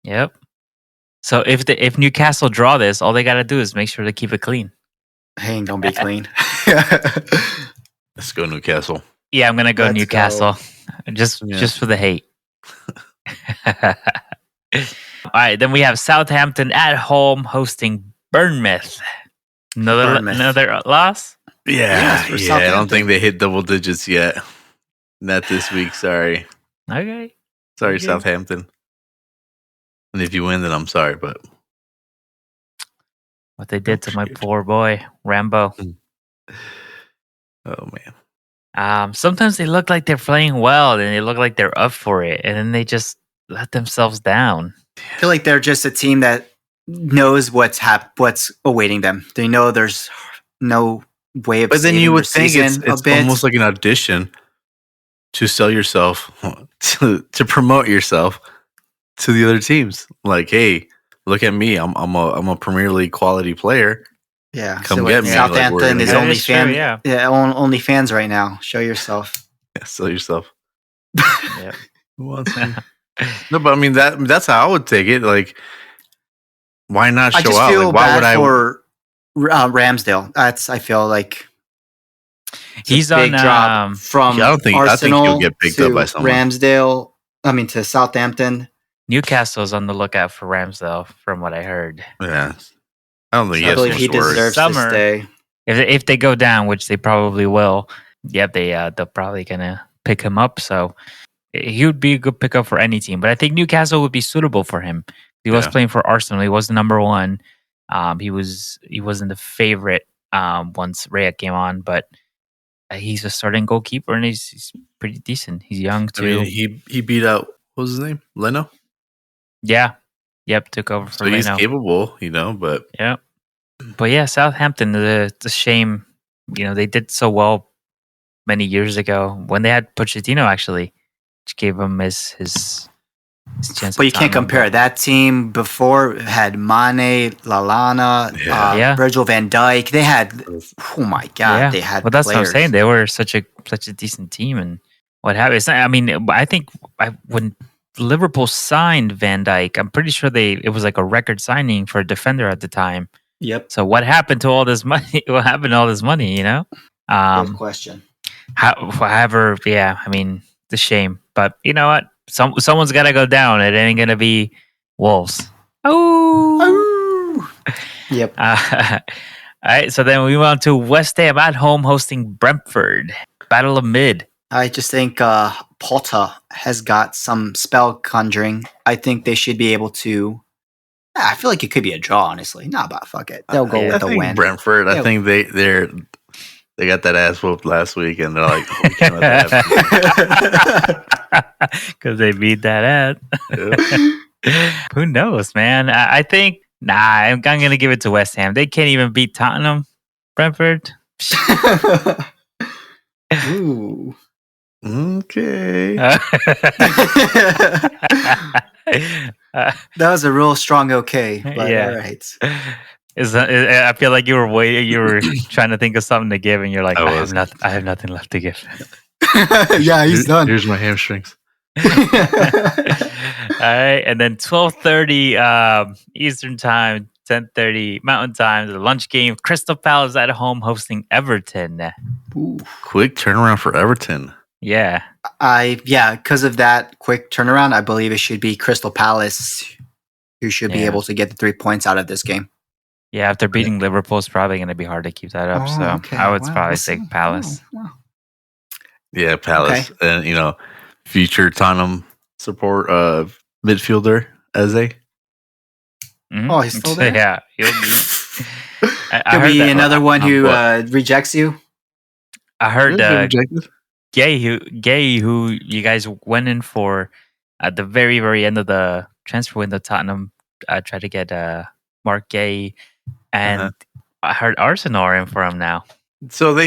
Yep. So if Newcastle draw this, all they got to do is make sure to keep it clean. Hey, don't be clean. Let's go Newcastle. Yeah, I'm gonna go Newcastle. Just for the hate. All right, then we have Southampton at home hosting Bournemouth. Another loss? Yeah. I don't think they hit double digits yet. Not this week, sorry. Okay. Sorry, Southampton. And if you win, then I'm sorry, but what they did to my poor boy, Rambo. Oh man. Sometimes they look like they're playing well and they look like they're up for it, and then they just let themselves down. I feel like they're just a team that knows what's awaiting them. They know there's no way of. But then you would think it's almost like an audition to sell yourself, to promote yourself to the other teams. Like, hey, look at me. I'm a Premier League quality player. Yeah, Come so get me. Southampton Like, is That only is true, fan. yeah. Only fans right now. Show yourself. Yeah, sell yourself. Yep. Who wants me? No, but I mean that's how I would take it. Like, why not show I just out? feel Like, why would bad I? for Ramsdale. I feel like it's He's a big on. drop from I think Arsenal he'll get picked to up by someone. Ramsdale. I mean to Southampton. Newcastle's on the lookout for Ramsdale, from what I heard. Yeah, I don't think I he has believe much he to worry. deserves to Summer. stay. If they go down, which they probably will, they're probably gonna pick him up. So he would be a good pickup for any team. But I think Newcastle would be suitable for him. He was playing for Arsenal. He was the number one. He wasn't the favorite once Raya came on, but he's a starting goalkeeper and he's pretty decent. He's young I too. mean, he beat out what was his name? Leno. Yeah. Yep. Took over So from he's Leno. capable, but Yeah. But yeah, Southampton, it's a shame. They did so well many years ago when they had Pochettino, actually, which gave him his chance. But you can't compare. That team before had Mane, Lallana, Virgil van Dijk. They had, oh my God, they had. Well, that's players. what I'm saying. They were such a decent team, and what happened? It's not, I mean, I think when Liverpool signed Van Dijk, I'm pretty sure it was like a record signing for a defender at the time. Yep. So what happened to all this money? What happened to all this money? Good question. However, yeah, I mean, it's a shame, but you know what? Someone's got to go down. It ain't gonna be Wolves. Oh. Yep. All right. So then we move on to West Ham at home hosting Brentford. Battle of Mid. I just think Potter has got some spell conjuring. I think they should be able to. I feel like it could be a draw, honestly. Nah, but fuck it. They'll go with the win. Brentford, I think they got that ass whooped last week, and they're like, oh, we can't let that happen. Because they beat that ass. Who knows, man? I think, I'm going to give it to West Ham. They can't even beat Tottenham. Brentford. Ooh. Okay. That was a real strong okay. But Yeah. all right. I feel like you were trying to think of something to give, and you're like, I have nothing left to give. Yeah, he's done. Here's my hamstrings. All right, and then 12:30 Eastern time, 10:30 Mountain time, the lunch game. Crystal Palace at home hosting Everton. Ooh. Quick turnaround for Everton. Yeah, because of that quick turnaround, I believe it should be Crystal Palace who should be able to get the 3 points out of this game. Yeah, after beating Liverpool, it's probably going to be hard to keep that up. I would probably say Palace. Wow. Yeah, Palace. Okay. And, future Tottenham support midfielder, Eze. Mm-hmm. Oh, he's still there? Yeah. Could be another one who rejects you. I heard Gay, who you guys went in for at the very, very end of the transfer window. Tottenham tried to get Mark Gay, and I heard Arsenal are in for him now. So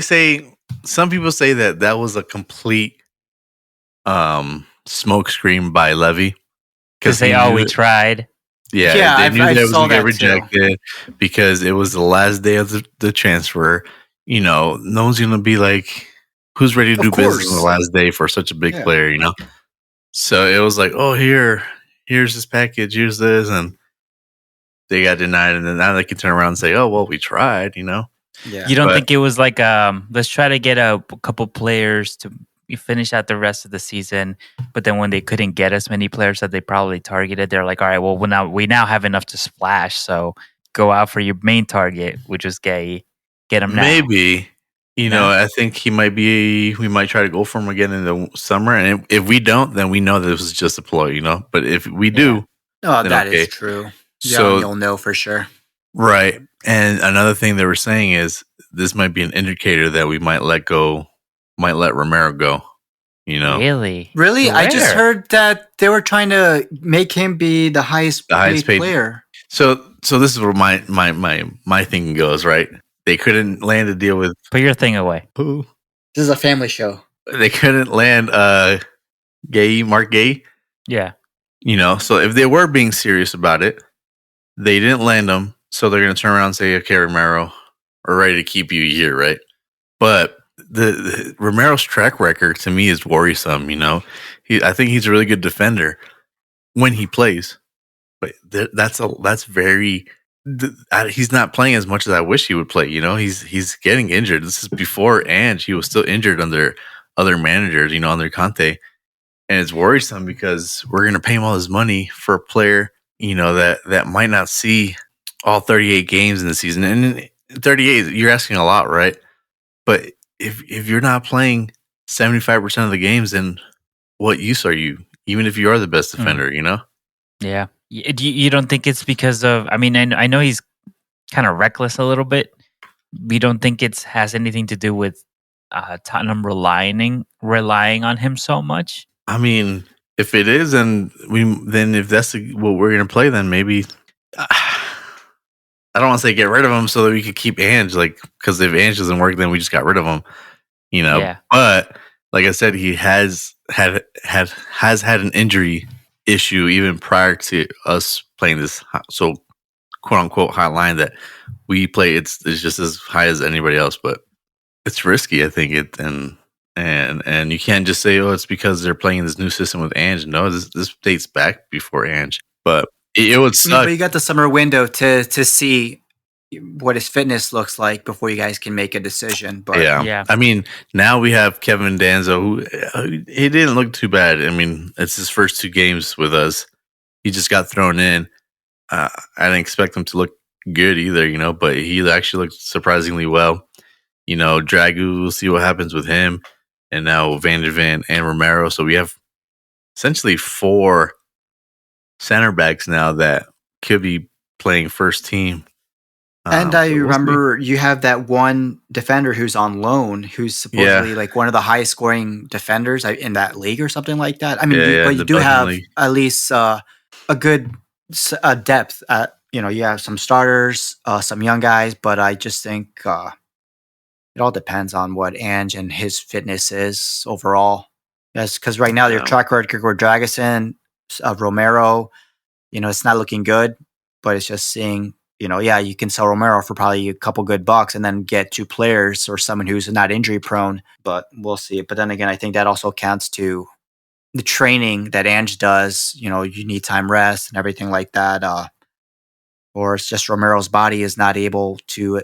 some people say that was a complete smokescreen by Levy, because we tried. Yeah, they knew that it was going to get rejected because it was the last day of the transfer. No one's going to be like, who's ready to do business on the last day for such a big player, So it was like, oh, here's this package, here's this, and they got denied, and then now they can turn around and say, oh, well, we tried, Yeah. You don't think it was like, let's try to get a couple players to finish out the rest of the season, but then when they couldn't get as many players that they probably targeted, they're like, all right, well, we now have enough to splash, so go out for your main target, which was Gay. Get him now. Maybe. I think we might try to go for him again in the summer. And if we don't, then we know that this was just a ploy, But if we do. Oh, that is true. So you'll know for sure. Right. And another thing they were saying is this might be an indicator that we might let Romero go, Really? Really? I just heard that they were trying to make him be the highest paid player. So this is where my thinking goes, right? They couldn't land a deal with. Put your thing away. Who? This is a family show. They couldn't land Mark Gay. Yeah. So if they were being serious about it, They didn't land him, so they're going to turn around and say, okay, Romero, we're ready to keep you here, right? But the Romero's track record to me is worrisome. I think he's a really good defender when he plays, but he's not playing as much as I wish he would play. He's getting injured. This is before Ange. He was still injured under other managers, under Conte, and it's worrisome because we're going to pay him all this money for a player, that might not see all 38 games in the season. And 38, you're asking a lot, right? But if you're not playing 75% of the games, then what use are you? Even if you are the best defender, Yeah. You don't think it's because of? I mean, I know he's kind of reckless a little bit. We don't think it has anything to do with Tottenham relying on him so much. I mean, if it is, then if that's what we're gonna play, then maybe. I don't want to say get rid of him so that we could keep Ange, because if Ange doesn't work, then we just got rid of him, Yeah. But like I said, he has had an injury issue even prior to us playing this so quote unquote high line that we play. It's just as high as anybody else, but it's risky. I think and you can't just say, oh, it's because they're playing this new system with Ange. No, this dates back before Ange, but it would suck. But you got the summer window to see what his fitness looks like before you guys can make a decision. But yeah. I mean, now we have Kevin Danzo, who he didn't look too bad. I mean, it's his first 2 games with us. He just got thrown in. I didn't expect him to look good either, but he actually looked surprisingly well. Dragu, we'll see what happens with him. And now Van der Ven and Romero. So we have essentially 4 center backs now that could be playing first team. And I remember you have that one defender who's on loan, who's supposedly like one of the highest scoring defenders in that league or something like that. I mean, but you do have at least a good depth. You have some starters, some young guys, but I just think it all depends on what Ange and his fitness is overall. Yes, because right now your track record with Dragusin, Romero, it's not looking good, but it's just seeing. You can sell Romero for probably a couple good bucks and then get 2 players or someone who's not injury prone, but we'll see. But then again, I think that also counts to the training that Ange does. You need time rest and everything like that. Or it's just Romero's body is not able to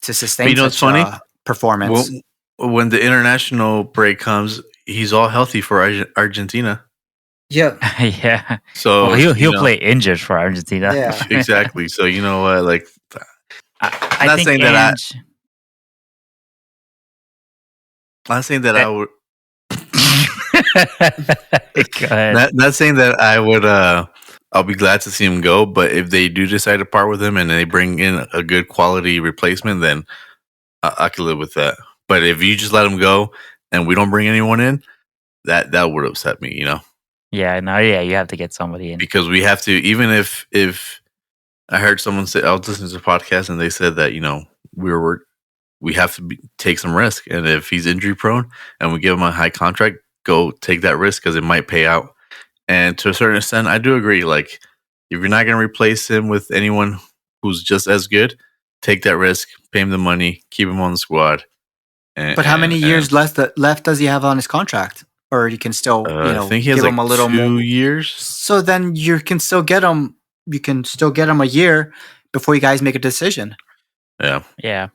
sustain such performance. When the international break comes, he's all healthy for Argentina. Yeah, yeah. So he'll play injured for Argentina. Yeah, exactly. So you know what? Like, I'm not saying that I would. Go ahead. Not saying that I would. I'll be glad to see him go. But if they do decide to part with him and they bring in a good quality replacement, then I could live with that. But if you just let him go and we don't bring anyone in, that would upset me. Yeah, you have to get somebody in because we have to. Even if I heard someone say, I was listening to a podcast and they said that we have to take some risk, and if he's injury prone and we give him a high contract, go take that risk because it might pay out. And to a certain extent, I do agree. Like, if you're not going to replace him with anyone who's just as good, take that risk, pay him the money, keep him on the squad. But how many years left does he have on his contract? Or you can still, I think he has give him a little 2 years. So then you can still get him. You can still get him a year before you guys make a decision. Yeah.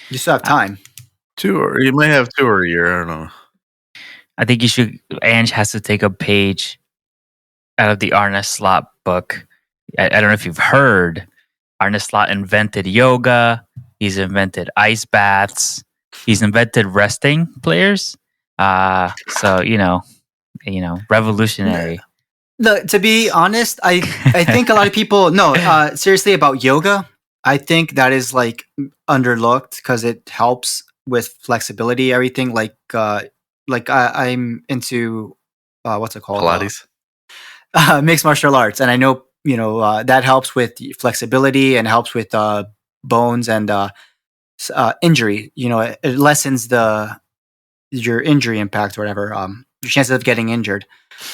You still have time. 2, or you might have 2 or a year. I don't know. I think Ange has to take a page out of the Arne Slot book. I don't know if you've heard. Arne Slot invented yoga. He's invented ice baths. He's invented resting players. So revolutionary. Look, to be honest, I think a lot of people seriously about yoga. I think that is like underlooked because it helps with flexibility, everything. I'm into what's it called? Pilates, mixed martial arts, and I know that helps with flexibility and helps with bones and injury. It lessens your injury impact or whatever, your chances of getting injured.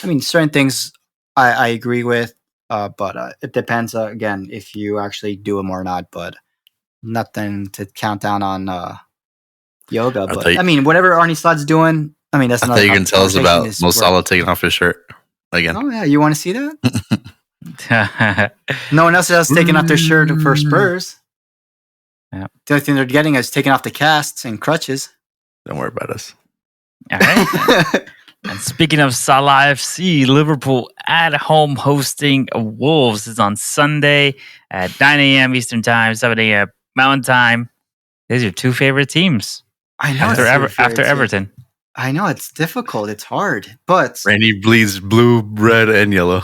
I mean, certain things I agree with. But it depends again if you actually do them or not. But nothing to count down on yoga. But I mean, whatever Arnie Slot's doing. I mean, that's I another. thought you can tell us about Mo where- Salah taking off his shirt again. Oh yeah, you want to see that? No one else is taking off their shirt for Spurs. Yeah. The only thing they're getting is taking off the casts and crutches. Don't worry about us. All right. And speaking of Salah FC, Liverpool at home hosting Wolves is on Sunday at 9 a.m. Eastern Time, 7 a.m. Mountain Time. These are your two favorite teams. I know. After Everton. I know it's difficult. It's hard, but Randy bleeds blue, red, and yellow.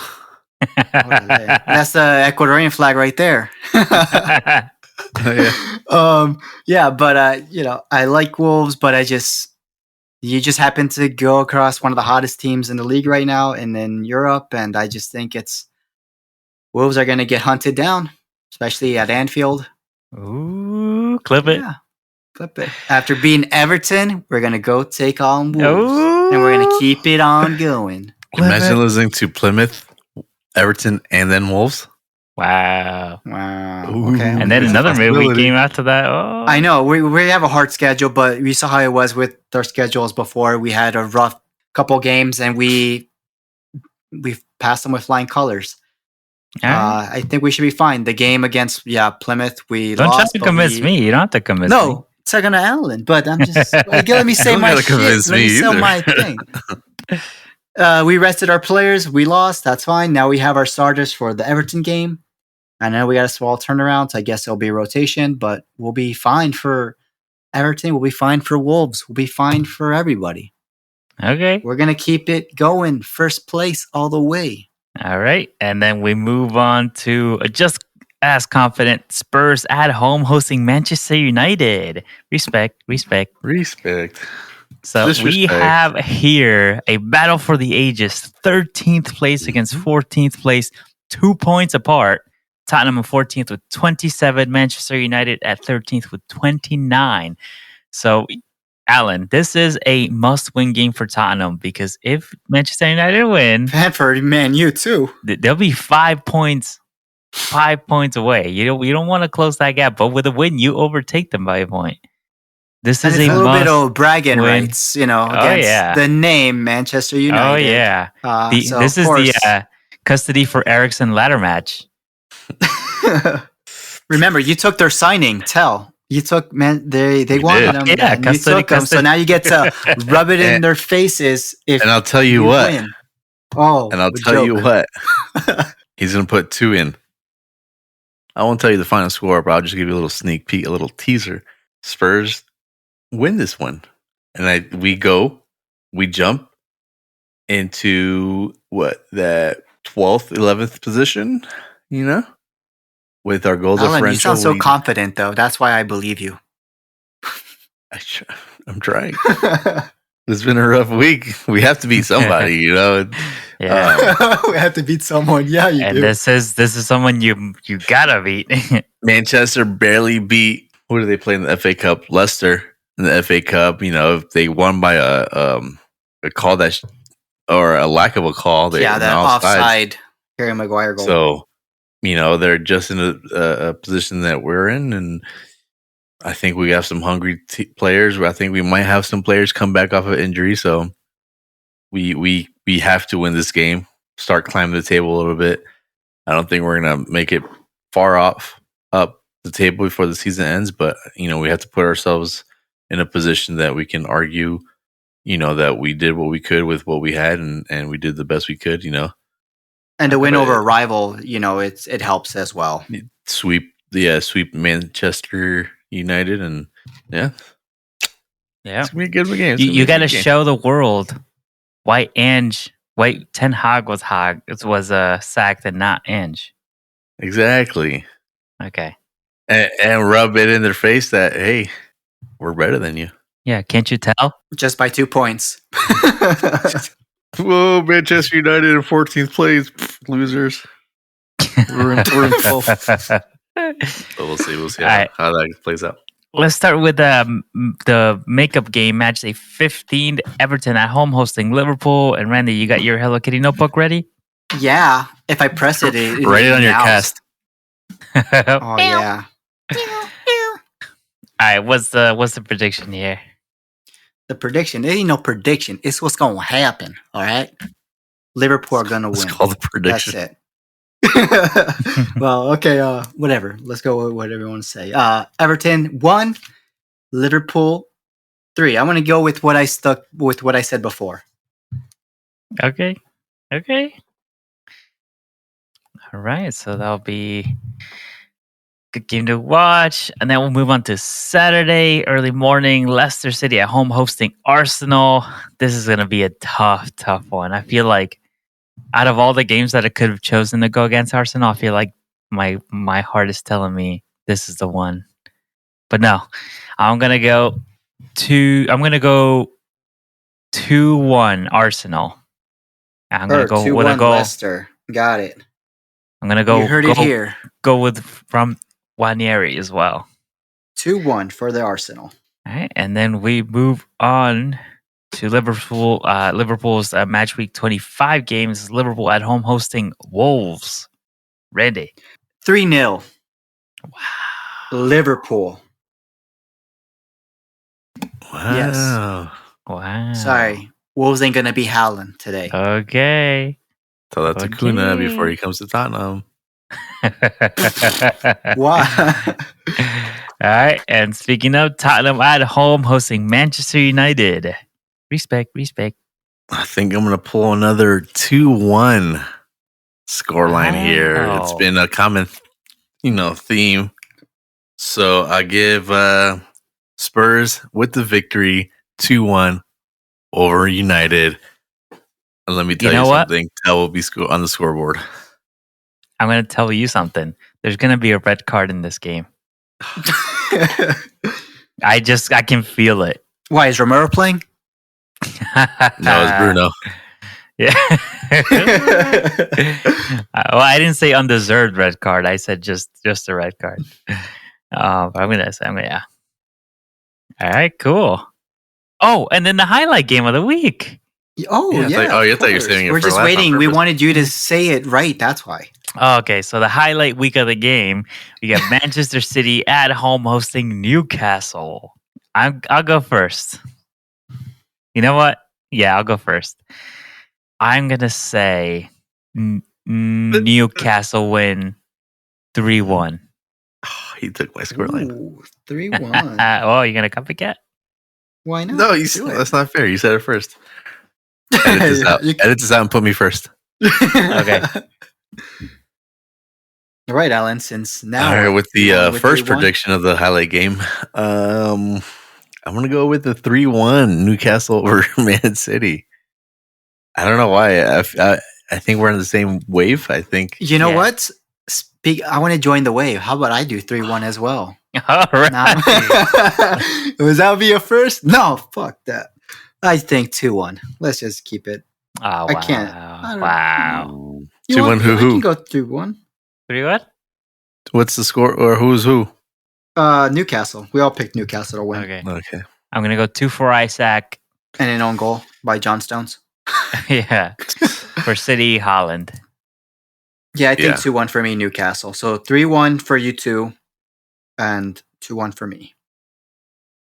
That's the Ecuadorian flag right there. Yeah. But I like Wolves, but you just happen to go across one of the hottest teams in the league right now and in Europe, and I just think Wolves are going to get hunted down, especially at Anfield. Ooh, clip it. Yeah, clip it. After beating Everton, we're going to go take on Wolves, and we're going to keep it on going. Imagine losing to Plymouth, Everton, and then Wolves. Wow. Ooh. Okay. And then another midweek game after that. Oh. I know we have a hard schedule, but we saw how it was with our schedules before. We had a rough couple games, and we passed them with flying colors. I think we should be fine. The game against Plymouth, we don't lost. Don't try to convince me. You don't have to convince me. No, it's not gonna Allen. But I'm just let me say my shit. Let me say my thing. We rested our players. We lost. That's fine. Now we have our starters for the Everton game. I know we got a small turnaround, so I guess it'll be a rotation, but we'll be fine for Everton. We'll be fine for Wolves. We'll be fine for everybody. Okay. We're going to keep it going. First place all the way. All right. And then we move on to just as confident Spurs at home hosting Manchester United. Respect. So we have here a battle for the ages. 13th place against 14th place, 2 points apart. Tottenham in 14th with 27. Manchester United at 13th with 29. So, Alan, this is a must-win game for Tottenham because if Manchester United win, and for Man U too, they'll be 5 points away. You don't want to close that gap, but with a win, you overtake them by a point. This is a little bit of bragging rights, against the name Manchester United. Oh yeah, this is the custody for Eriksen ladder match. Remember, you took their signing. You took they wanted them. Yeah, you took them. So now you get to rub it in their faces. And I'll tell you what. Win. Oh, and I'll tell you what. He's gonna put 2 in. I won't tell you the final score, but I'll just give you a little sneak peek, a little teaser. Spurs win this one, and we jump into that 12th, 11th position. With our goal differential. You sound so confident, though. That's why I believe you. I'm trying. It's been a rough week. We have to beat somebody, Yeah. We have to beat someone. Yeah, you do. This is someone you gotta beat. Manchester barely beat. Who do they play in the FA Cup? Leicester in the FA Cup. If they won by a call or a lack of a call. That offside Harry Maguire goal. So. They're just in a position that we're in, and I think we have some hungry players. I think we might have some players come back off of injury, so we have to win this game. Start climbing the table a little bit. I don't think we're gonna make it far up the table before the season ends, but we have to put ourselves in a position that we can argue, that we did what we could with what we had, and we did the best we could. And to win over a rival, it helps as well. Sweep Manchester United, and yeah, it's gonna be a good game. You got to show the world why Ten Hag was sacked and not Ange. Exactly. Okay. And rub it in their face that hey, we're better than you. Yeah, can't you tell? Just by 2 points. Whoa, Manchester United in 14th place. Losers. We're in 12th. But we'll see how that plays out. Let's start with the makeup game match. Day 15, Everton at home hosting Liverpool. And Randy, you got your Hello Kitty notebook ready? Yeah, if I press it, it Write it on your meows. cast. Oh yeah. All right, what's the prediction here? The prediction. It ain't no prediction. It's what's gonna happen. All right. Liverpool are gonna It's win. called the prediction. That's it. Well, okay. Whatever. Let's go with whatever you want to say. Everton 1, Liverpool 3. I want to go with what I said before. Okay. All right, so that'll be good game to watch, and then we'll move on to Saturday early morning. Leicester City at home hosting Arsenal. This is going to be a tough one. I feel like out of all the games that I could have chosen to go against Arsenal, I feel like my heart is telling me this is the one. But no, I'm gonna go 2-1 Arsenal. I'm gonna go with a 2-1 goal. Leicester. Got it. I'm gonna go. You heard it here. Go with from Wanieri as well. 2-1 for the Arsenal. All right, and then we move on to Liverpool. Liverpool's match week 25 games. Liverpool at home hosting Wolves. Randy. 3-0. Wow. Liverpool. Wow. Yes. Wow. Sorry. Wolves ain't gonna be howling today. Okay. Tell that to Kuna Okay. before he comes to Tottenham. Why? All right. And speaking of Tottenham at home hosting Manchester United. Respect. I think I'm going to pull another 2-1 scoreline here. It's Wow. been a common, theme. So I give Spurs with the victory 2-1 over United. And let me tell you, know what? something. That will be on the scoreboard. I'm going to tell you something. There's going to be a red card in this game. I can feel it. Why is Romero playing? No, it's Bruno. Yeah. Well, I didn't say undeserved red card. I said just a red card. But I'm gonna. Yeah. All right. Cool. Oh, and then the highlight game of the week. Oh Yeah, yeah. I thought you were of saving it We're for just last on waiting. We purpose. wanted you to say it right. That's why. Okay, so the highlight week of the game, we got Manchester City at home hosting Newcastle. I'll go first. You know what? Yeah, I'll go first. I'm gonna say Newcastle win 3-1. Oh, he took my scoreline. Ooh, 3-1. Oh, you're gonna copycat? Why not? No, Do it. that's not fair. You said it first. Edit this out. You- Edit this out and put me first. Okay. All right, Alan. Since now, All right, with the with first 3-1? prediction of the highlight game, I'm going to go with the 3-1 Newcastle over Man City. I don't know why. I think we're on the same wave. I think. You know Yeah. what? I want to join the wave. How about I do 3-1 as well? All right. Nah. Was that be a first? No, fuck that. I think 2-1. Let's just keep it. Oh, wow. I can't. I don't- Wow. 2-1 I who? can go 3-1. 3-1? What's the score or who's who? Newcastle. We all picked Newcastle to win. Okay. Okay. I'm gonna go 2 for Isaac. And an own goal by John Stones. Yeah. For City, Holland. Yeah, I think Yeah. 2-1 for me, Newcastle. So 3-1 for you two, and 2-1 for me.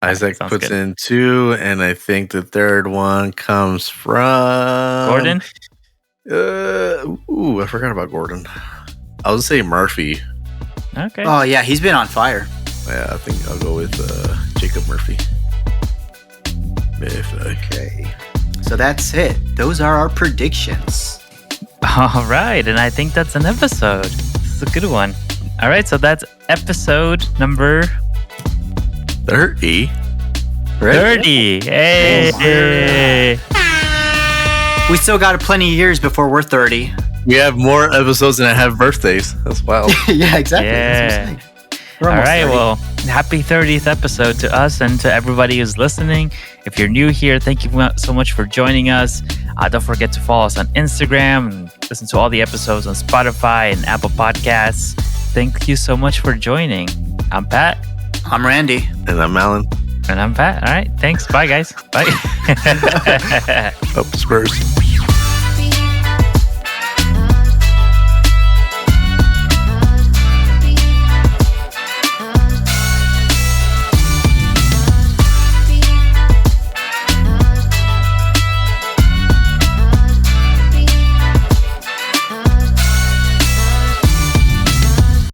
Isaac Sounds puts good. in 2, and I think the third one comes from Gordon? I forgot about Gordon. I was gonna say Murphy. Okay. Oh yeah, he's been on fire. Yeah, I think I'll go with Jacob Murphy. Okay. So that's it. Those are our predictions. All right. And I think that's an episode. This is a good one. All right. So that's episode number 30. 30. Hey. We still got plenty of years before we're 30. We have more episodes than I have birthdays. That's wild. Yeah, exactly. Yeah. That's what I'm saying. We're All almost right. 30. Well, happy 30th episode to us and to everybody who's listening. If you're new here, thank you so much for joining us. Don't forget to follow us on Instagram and listen to all the episodes on Spotify and Apple Podcasts. Thank you so much for joining. I'm Pat. I'm Randy. And I'm Alan. And I'm Pat. All right. Thanks. Bye, guys. Bye. Up Spurs.